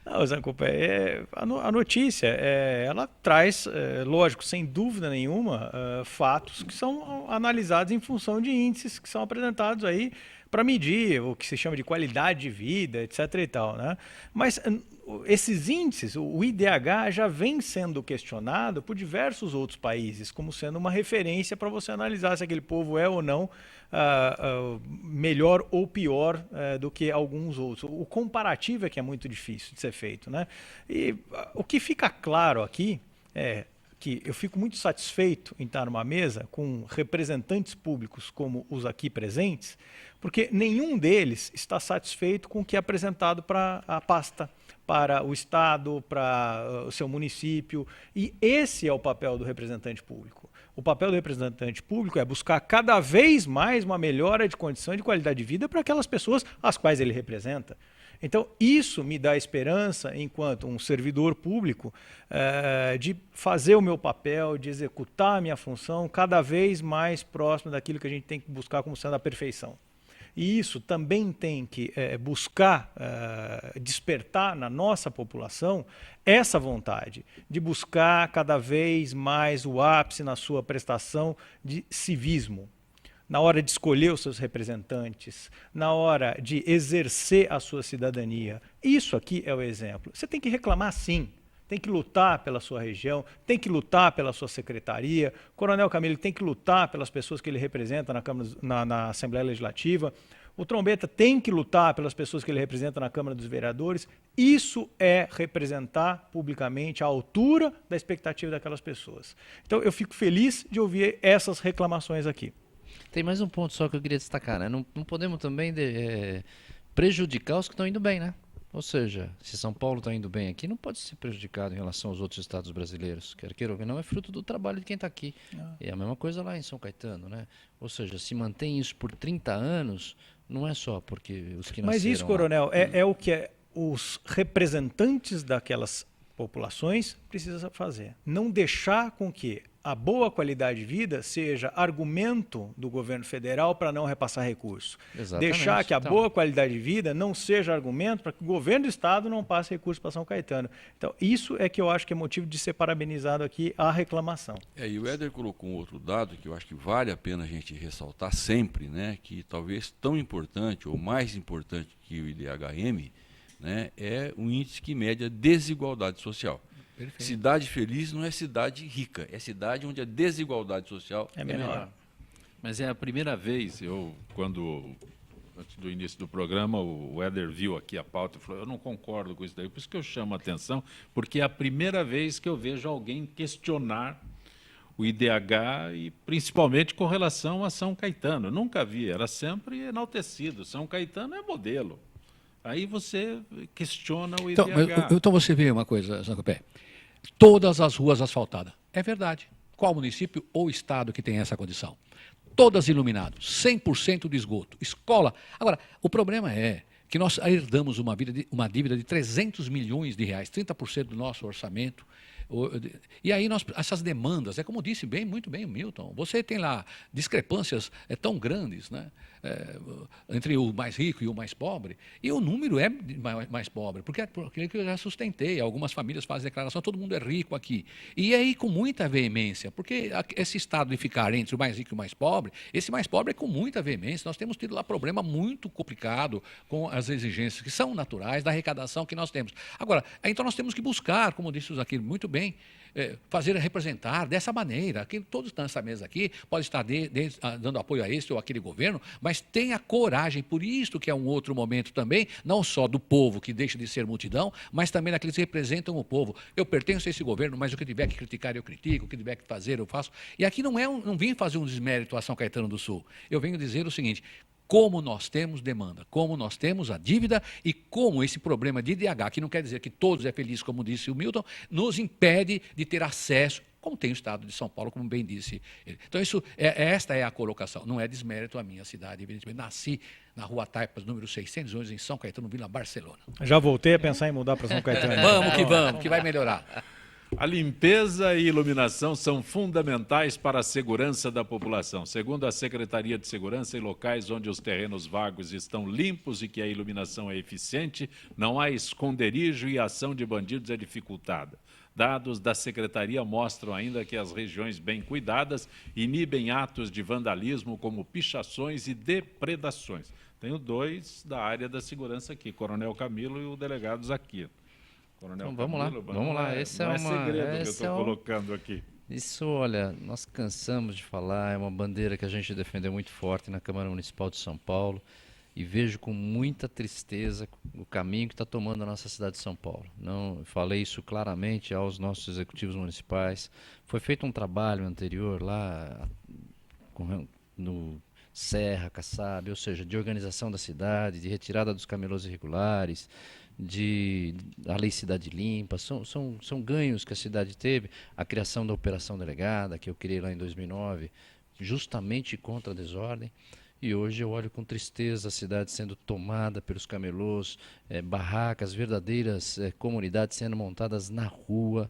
Não, Zancopé, a notícia, ela traz, lógico, sem dúvida nenhuma, fatos que são analisados em função de índices que são apresentados aí para medir o que se chama de qualidade de vida, etc. e tal, né? Mas esses índices, o IDH já vem sendo questionado por diversos outros países como sendo uma referência para você analisar se aquele povo é ou não melhor ou pior do que alguns outros. O comparativo é que é muito difícil de ser feito, né? E o que fica claro aqui é que eu fico muito satisfeito em estar numa mesa com representantes públicos como os aqui presentes, porque nenhum deles está satisfeito com o que é apresentado para a pasta, para o Estado, para o seu município, e esse é o papel do representante público. O papel do representante público é buscar cada vez mais uma melhora de condição e de qualidade de vida para aquelas pessoas às quais ele representa. Então, isso me dá esperança, enquanto um servidor público, de fazer o meu papel, de executar a minha função cada vez mais próximo daquilo que a gente tem que buscar como sendo a perfeição. E isso também tem que buscar despertar na nossa população essa vontade de buscar cada vez mais o ápice na sua prestação de civismo, na hora de escolher os seus representantes, na hora de exercer a sua cidadania. Isso aqui é o exemplo. Você tem que reclamar sim, tem que lutar pela sua região, tem que lutar pela sua secretaria. O Coronel Camilo tem que lutar pelas pessoas que ele representa na Assembleia Legislativa. O Trombeta tem que lutar pelas pessoas que ele representa na Câmara dos Vereadores. Isso é representar publicamente a altura da expectativa daquelas pessoas. Então eu fico feliz de ouvir essas reclamações aqui.
Tem mais um ponto só que eu queria destacar, né? Não podemos também prejudicar os que estão indo bem, né? Ou seja, se São Paulo está indo bem aqui, não pode ser prejudicado em relação aos outros estados brasileiros. Quer queira ou não, é fruto do trabalho de quem está aqui. É a mesma coisa lá em São Caetano, né? Ou seja, se mantém isso por 30 anos, não é só porque os que nasceram.
Mas isso, Coronel, é o que os representantes daquelas populações precisam fazer. Não deixar com que a boa qualidade de vida seja argumento do governo federal para não repassar recursos.
Exatamente.
Deixar que a boa qualidade de vida não seja argumento para que o governo do estado não passe recursos para São Caetano. Então, isso é que eu acho que é motivo de ser parabenizado aqui a reclamação.
E o Éder colocou um outro dado que eu acho que vale a pena a gente ressaltar sempre, né, que talvez tão importante ou mais importante que o IDHM, né, é o índice que mede a desigualdade social. Perfeito. Cidade feliz não é cidade rica, é cidade onde a desigualdade social é menor.
Mas é a primeira vez, antes do início do programa, o Éder viu aqui a pauta e falou, eu não concordo com isso daí, por isso que eu chamo a atenção, porque é a primeira vez que eu vejo alguém questionar o IDH e principalmente com relação a São Caetano. Eu nunca vi, era sempre enaltecido, São Caetano é modelo. Aí você questiona o IDH.
Então você vê uma coisa, Zancopé. Todas as ruas asfaltadas. É verdade. Qual município ou estado que tem essa condição? Todas iluminadas, 100% de esgoto, escola. Agora, o problema é que nós herdamos uma dívida de 300 milhões de reais, 30% do nosso orçamento. E aí essas demandas, como disse muito bem o Milton, você tem lá discrepâncias tão grandes, né, entre o mais rico e o mais pobre, e o número é mais pobre, porque é aquilo que eu já sustentei, algumas famílias fazem declaração, todo mundo é rico aqui. E aí com muita veemência, porque esse estado de ficar entre o mais rico e o mais pobre, esse mais pobre é com muita veemência, nós temos tido lá problema muito complicado com as exigências que são naturais da arrecadação que nós temos. Agora, então nós temos que buscar, como disse o Zaquir muito bem, fazer representar dessa maneira, que todos nessa mesa aqui podem estar dando apoio a esse ou aquele governo, mas tenha coragem, por isso que é um outro momento também, não só do povo que deixa de ser multidão, mas também daqueles que representam o povo. Eu pertenço a esse governo, mas o que tiver que criticar eu critico, o que tiver que fazer eu faço. E aqui não vim fazer um desmérito a São Caetano do Sul, eu venho dizer o seguinte, como nós temos demanda, como nós temos a dívida e como esse problema de IDH, que não quer dizer que todos é feliz, como disse o Milton, nos impede de ter acesso, como tem o estado de São Paulo, como bem disse ele. Então, esta é a colocação, não é desmérito à minha cidade, evidentemente. Nasci na Rua Taipas, número 611, em São Caetano, Vila Barcelona.
Já voltei a pensar em mudar para São Caetano.
Vamos, que vai melhorar.
A limpeza e iluminação são fundamentais para a segurança da população. Segundo a Secretaria de Segurança, em locais onde os terrenos vagos estão limpos e que a iluminação é eficiente, não há esconderijo e a ação de bandidos é dificultada. Dados da Secretaria mostram ainda que as regiões bem cuidadas inibem atos de vandalismo como pichações e depredações. Tenho dois da área da segurança aqui, Coronel Camilo e o delegado Zaquir.
Então, vamos lá. Esse
não é segredo que eu estou colocando aqui.
Isso, olha, nós cansamos de falar, é uma bandeira que a gente defendeu muito forte na Câmara Municipal de São Paulo e vejo com muita tristeza o caminho que está tomando a nossa cidade de São Paulo. Não, falei isso claramente aos nossos executivos municipais. Foi feito um trabalho anterior lá no Serra, Kassab, ou seja, de organização da cidade, de retirada dos camelôs irregulares, a Lei Cidade Limpa, são ganhos que a cidade teve, a criação da Operação Delegada, que eu criei lá em 2009, justamente contra a desordem, e hoje eu olho com tristeza a cidade sendo tomada pelos camelôs, barracas, verdadeiras comunidades sendo montadas na rua,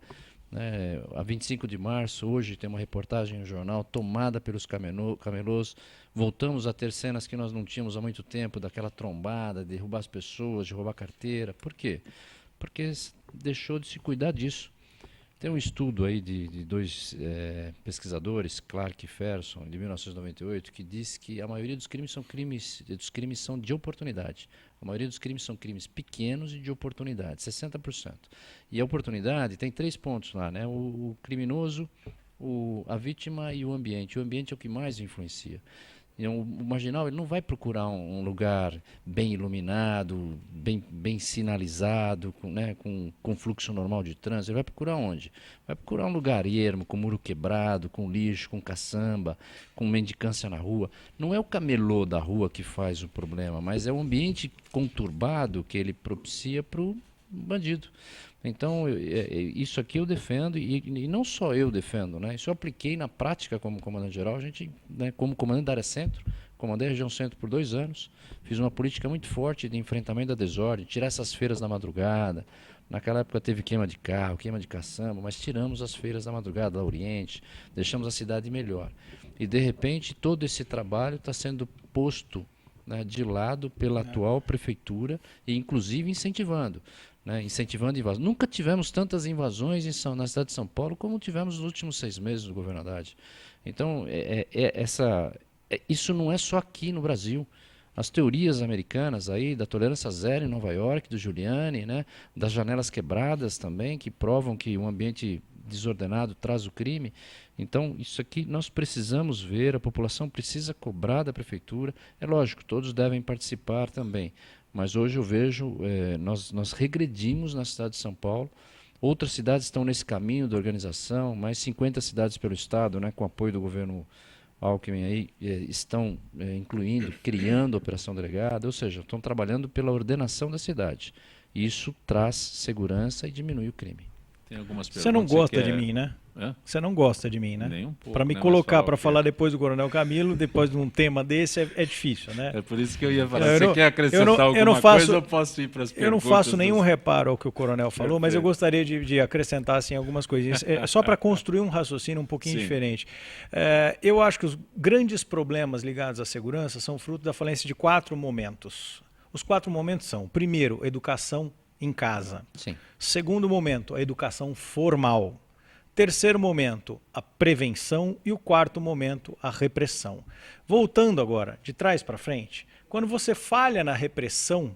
né? A 25 de março, hoje tem uma reportagem no jornal, tomada pelos camelôs. Voltamos a ter cenas que nós não tínhamos há muito tempo, daquela trombada, de derrubar as pessoas, de roubar carteira. Por quê? Porque deixou de se cuidar disso. Tem um estudo aí de dois pesquisadores, Clark e Ferguson, de 1998, que diz que a maioria dos crimes são de oportunidade. A maioria dos crimes são crimes pequenos e de oportunidade, 60%. E a oportunidade tem 3 pontos lá, né? O criminoso, a vítima e o ambiente. O ambiente é o que mais influencia. O marginal ele não vai procurar um lugar bem iluminado, bem sinalizado, com fluxo normal de trânsito. Ele vai procurar onde? Vai procurar um lugar ermo, com muro quebrado, com lixo, com caçamba, com mendicância na rua. Não é o camelô da rua que faz o problema, mas é o ambiente conturbado que ele propicia para o bandido. Então, isso aqui eu defendo, e não só eu defendo, né? Isso eu apliquei na prática como comandante-geral. A gente, né, como comandante da área centro, comandei a região centro por 2 anos, fiz uma política muito forte de enfrentamento da desordem, tirar essas feiras da madrugada. Naquela época teve queima de carro, queima de caçamba, mas tiramos as feiras da madrugada, da Oriente, deixamos a cidade melhor. E, de repente, todo esse trabalho está sendo posto, né, de lado pela atual prefeitura e, inclusive, incentivando. Incentivando invasões. Nunca tivemos tantas invasões na cidade de São Paulo como tivemos nos últimos 6 meses do governo Haddad. Então, isso não é só aqui no Brasil. As teorias americanas aí, da tolerância zero em Nova York, do Giuliani, né, das janelas quebradas também, que provam que um ambiente desordenado traz o crime. Então, isso aqui nós precisamos ver, a população precisa cobrar da prefeitura. É lógico, todos devem participar também. Mas hoje eu vejo, nós regredimos na cidade de São Paulo. Outras cidades estão nesse caminho da organização, mais 50 cidades pelo estado, né, com apoio do governo Alckmin, aí, estão incluindo, criando a operação delegada, ou seja, estão trabalhando pela ordenação da cidade. Isso traz segurança e diminui o crime.
Tem algumas perguntas.
Você não gosta de mim, né? Você não gosta de mim, né?
Nem um pouco.
Para me colocar para falar depois do Coronel Camilo, depois de um tema desse, é difícil, né?
É por isso que eu ia falar. Você quer acrescentar alguma coisa, eu posso ir para as perguntas.
Eu não faço nenhum reparo ao que o Coronel falou, mas eu gostaria de acrescentar assim, algumas coisinhas, só para construir um raciocínio um pouquinho diferente. Eu acho que os grandes problemas ligados à segurança são fruto da falência de 4 momentos. Os 4 momentos são, primeiro, educação em casa.
Sim.
Segundo momento, a educação formal. Terceiro momento, a prevenção. E o quarto momento, a repressão. Voltando agora, de trás para frente, quando você falha na repressão,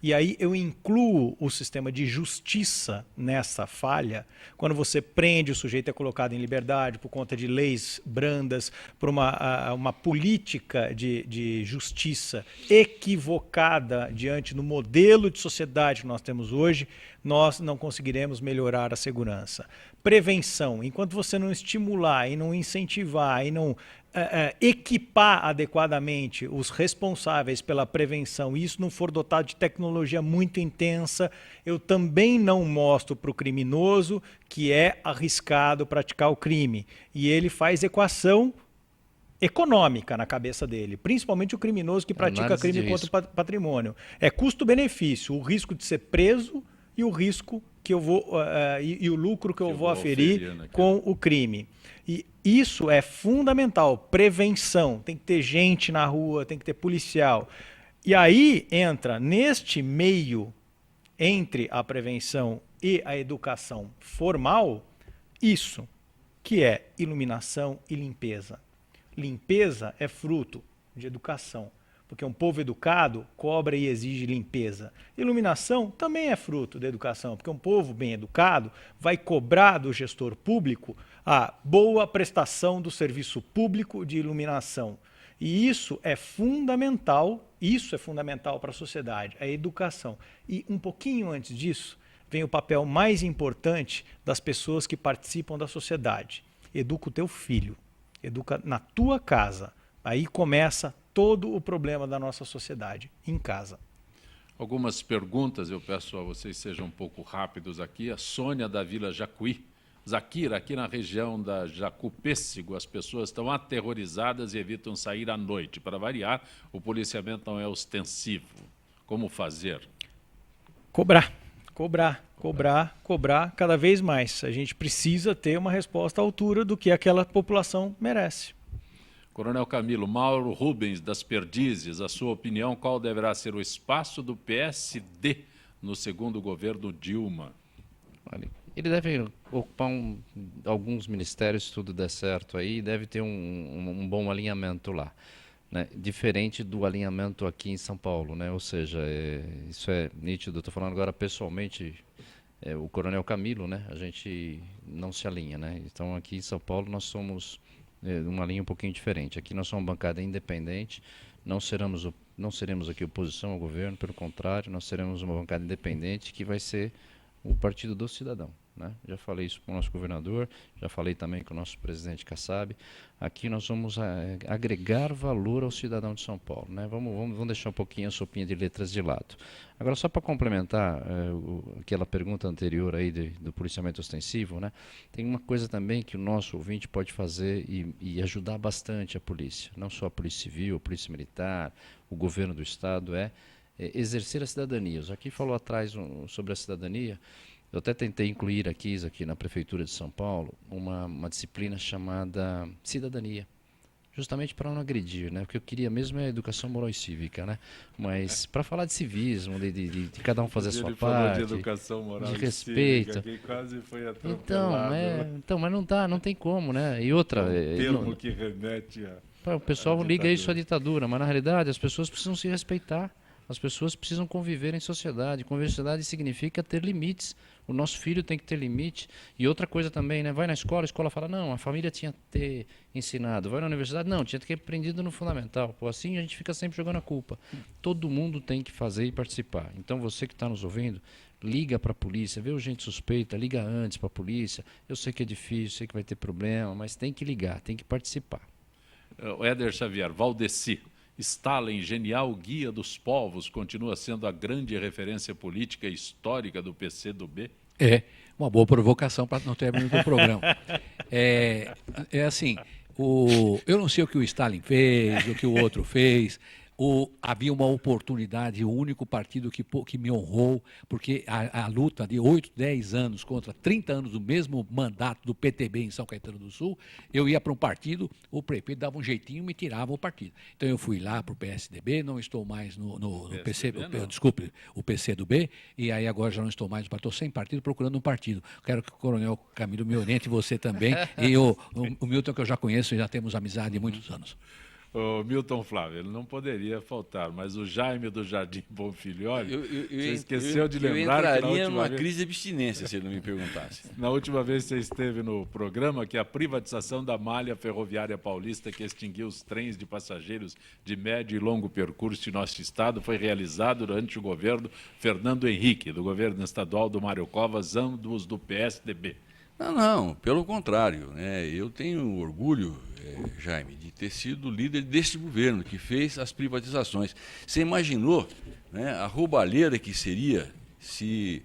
e aí eu incluo o sistema de justiça nessa falha, quando você prende o sujeito é colocado em liberdade por conta de leis brandas, por uma política de justiça equivocada diante do modelo de sociedade que nós temos hoje, nós não conseguiremos melhorar a segurança. Prevenção, enquanto você não estimular e não incentivar e não equipar adequadamente os responsáveis pela prevenção e isso não for dotado de tecnologia muito intensa, eu também não mostro para o criminoso que é arriscado praticar o crime. E ele faz equação econômica na cabeça dele, principalmente o criminoso que pratica crime contra o patrimônio. É custo-benefício, o risco de ser preso e o risco que eu vou e o lucro que eu vou aferir com o crime. E isso é fundamental, prevenção, tem que ter gente na rua, tem que ter policial. E aí entra neste meio entre a prevenção e a educação formal, isso que é iluminação e limpeza. Limpeza é fruto de educação, porque um povo educado cobra e exige limpeza. Iluminação também é fruto da educação, porque um povo bem educado vai cobrar do gestor público a boa prestação do serviço público de iluminação. E isso é fundamental para a sociedade, a educação. E um pouquinho antes disso, vem o papel mais importante das pessoas que participam da sociedade. Educa o teu filho, educa na tua casa. Aí começa todo o problema da nossa sociedade, em casa.
Algumas perguntas, eu peço a vocês sejam um pouco rápidos aqui. A Sônia da Vila Jacuí. Zaquira, aqui na região da Jacupêssego, as pessoas estão aterrorizadas e evitam sair à noite. Para variar, o policiamento não é ostensivo. Como fazer?
Cobrar cobrar cada vez mais. A gente precisa ter uma resposta à altura do que aquela população merece.
Coronel Camilo, Mauro Rubens, das Perdizes, a sua opinião, qual deverá ser o espaço do PSD no segundo governo Dilma?
Ele deve ocupar alguns ministérios, se tudo der certo aí, deve ter um bom alinhamento lá, né? Diferente do alinhamento aqui em São Paulo, né? Ou seja, isso é nítido. Estou falando agora pessoalmente, o Coronel Camilo, né? A gente não se alinha, né? Então aqui em São Paulo nós somos uma linha um pouquinho diferente. Aqui nós somos uma bancada independente, não seremos aqui oposição ao governo, pelo contrário, nós seremos uma bancada independente que vai ser o partido do cidadão, né? Já falei isso com o nosso governador, já falei também com o nosso presidente Kassab. Aqui nós vamos agregar valor ao cidadão de São Paulo, né? Vamos deixar um pouquinho a sopinha de letras de lado. Agora, só para complementar aquela pergunta anterior aí do policiamento ostensivo, né? Tem uma coisa também que o nosso ouvinte pode fazer e ajudar bastante a polícia, não só a polícia civil, a polícia militar, o governo do estado, exercer a cidadania. O aqui falou atrás sobre a cidadania. Eu até tentei incluir aqui na Prefeitura de São Paulo uma disciplina chamada cidadania, justamente para não agredir, né? Porque eu queria mesmo a educação moral e cívica, né? Mas para falar de civismo, de cada um fazer a sua parte,
de educação moral
de
e
respeito.
Cívica, que quase foi atropelado.
Então, mas não tem como, né? E outra,
termo que remete a
o pessoal liga isso à ditadura, mas na realidade as pessoas precisam se respeitar. As pessoas precisam conviver em sociedade. Conviver em sociedade significa ter limites. O nosso filho tem que ter limite. E outra coisa também, né? Vai na escola, a escola fala, não, a família tinha que ter ensinado. Vai na universidade, não, tinha que ter aprendido no fundamental. Pô, assim a gente fica sempre jogando a culpa. Todo mundo tem que fazer e participar. Então você que está nos ouvindo, liga para a polícia, vê gente suspeita, liga antes para a polícia. Eu sei que é difícil, sei que vai ter problema, mas tem que ligar, tem que participar.
O Éder Xavier, Valdeci. Stalin, genial guia dos povos, continua sendo a grande referência política e histórica do PCdoB?
É, uma boa provocação para não terminar o programa. É assim, eu não sei o que o Stalin fez, o que o outro fez. Havia uma oportunidade, o único partido que me honrou, porque a luta de 8, 10 anos contra 30 anos do mesmo mandato do PTB em São Caetano do Sul, eu ia para um partido, o prefeito dava um jeitinho e me tirava o partido. Então eu fui lá para o PSDB, não estou mais no o PCdoB, e aí agora já não estou mais, estou sem partido, procurando um partido. Quero que o Coronel Camilo me oriente, você também, e o Milton, que eu já conheço, já temos amizade há muitos anos.
O Milton Flávio, ele não poderia faltar, mas o Jaime do Jardim Bonfilioli, você esqueceu de lembrar
que
na última vez...
crise de abstinência, se ele não me perguntasse.
Na última vez que você esteve no programa, que a privatização da malha ferroviária paulista, que extinguiu os trens de passageiros de médio e longo percurso de nosso estado, foi realizado durante o governo Fernando Henrique, do governo estadual do Mário Covas, ambos do PSDB.
Não, pelo contrário, né? Eu tenho orgulho, Jaime, de ter sido líder deste governo que fez as privatizações. Você imaginou, né, a roubalheira que seria se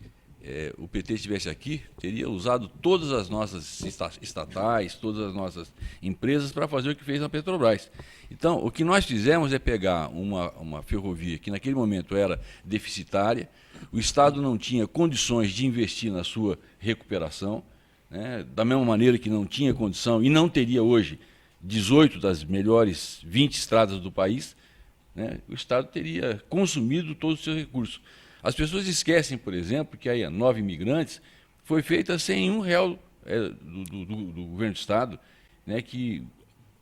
o PT estivesse aqui? Teria usado todas as nossas estatais, todas as nossas empresas para fazer o que fez na Petrobras. Então, o que nós fizemos é pegar uma ferrovia que naquele momento era deficitária, o Estado não tinha condições de investir na sua recuperação, né, da mesma maneira que não tinha condição e não teria hoje 18 das melhores 20 estradas do país, né, o Estado teria consumido todos os seus recursos. As pessoas esquecem, por exemplo, que a 9 Imigrantes foi feita sem R$1 do governo do Estado, né, que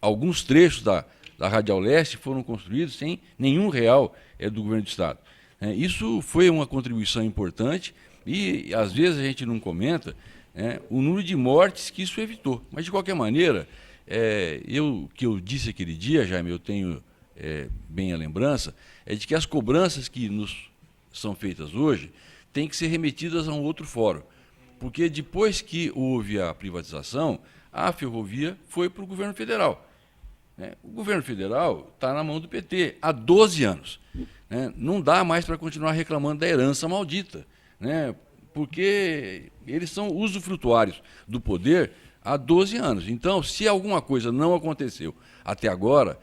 alguns trechos da Radial Leste foram construídos sem nenhum real do governo do Estado. Isso foi uma contribuição importante e, às vezes, a gente não comenta o número de mortes que isso evitou. Mas, de qualquer maneira, que eu disse aquele dia, Jaime, eu tenho bem a lembrança, é de que as cobranças que nos são feitas hoje têm que ser remetidas a um outro fórum. Porque depois que houve a privatização, a ferrovia foi para o governo federal. O governo federal está na mão do PT há 12 anos. Não dá mais para continuar reclamando da herança maldita, porque eles são usufrutuários do poder há 12 anos. Então, se alguma coisa não aconteceu até agora,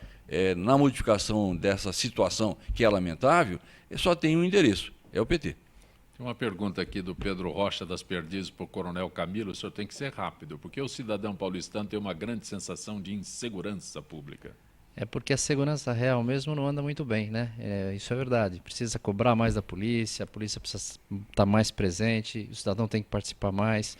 na modificação dessa situação que é lamentável, só tem um endereço, é o PT.
Uma pergunta aqui do Pedro Rocha das Perdizes para o Coronel Camilo. O senhor tem que ser rápido, porque o cidadão paulistano tem uma grande sensação de insegurança pública.
É porque a segurança real mesmo não anda muito bem, né? Isso é verdade. Precisa cobrar mais da polícia, a polícia precisa estar mais presente, o cidadão tem que participar mais.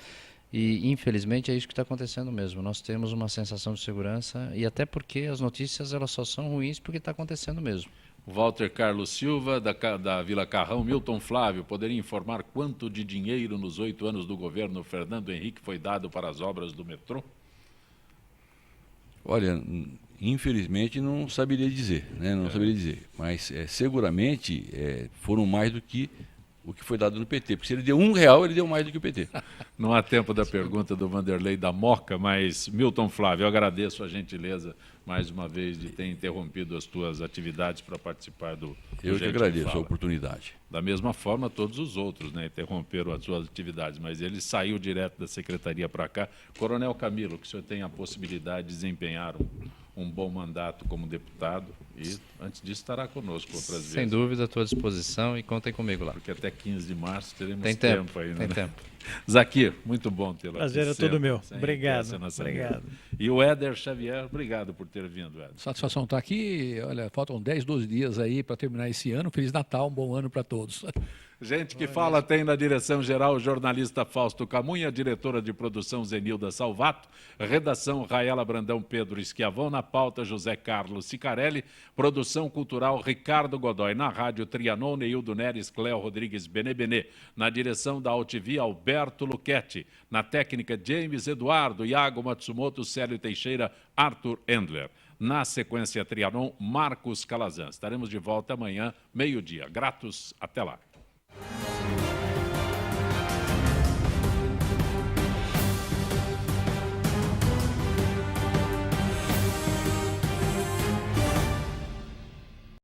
E, infelizmente, é isso que está acontecendo mesmo. Nós temos uma sensação de segurança e até porque as notícias elas só são ruins porque está acontecendo mesmo.
Walter Carlos Silva, da Vila Carrão. Milton Flávio, poderia informar quanto de dinheiro nos 8 anos do governo Fernando Henrique foi dado para as obras do metrô?
Olha, infelizmente não saberia dizer, né? Não saberia dizer. Mas seguramente foram mais do que o que foi dado no PT. Porque se ele deu R$1, ele deu mais do que o PT.
Não há tempo da pergunta do Vanderlei da Moca, mas, Milton Flávio, eu agradeço a gentileza, mais uma vez, de ter interrompido as tuas atividades para participar do
Eu que agradeço a oportunidade.
Da mesma forma, todos os outros, né, interromperam as suas atividades, mas ele saiu direto da secretaria para cá. Coronel Camilo, que o senhor tem a possibilidade de desempenhar um bom mandato como deputado e, antes disso, estará conosco outras vezes.
Sem dúvida, à tua disposição e contem comigo lá.
Porque até 15 de março teremos
tem
tempo ainda.
Tem
né?
tempo.
Zakir, muito bom tê-lo aqui.
Prazer é todo meu. Obrigado.
Obrigado. E o Éder Xavier, obrigado por ter vindo, Éder.
Satisfação estar aqui. Olha, faltam 10, 12 dias aí para terminar esse ano. Feliz Natal, um bom ano para todos.
Gente que fala tem na direção-geral o jornalista Fausto Camunha, diretora de produção Zenilda Salvato, redação Raela Brandão Pedro Esquiavão, na pauta José Carlos Sicarelli, produção cultural Ricardo Godoy, na rádio Trianon, Neildo Neres, Cléo Rodrigues Benebenê, na direção da Altivi Alberto Luchetti, na técnica James Eduardo, Iago Matsumoto, Célio Teixeira, Arthur Endler. Na sequência Trianon, Marcos Calazan. Estaremos de volta amanhã, meio-dia. Gratos, até lá.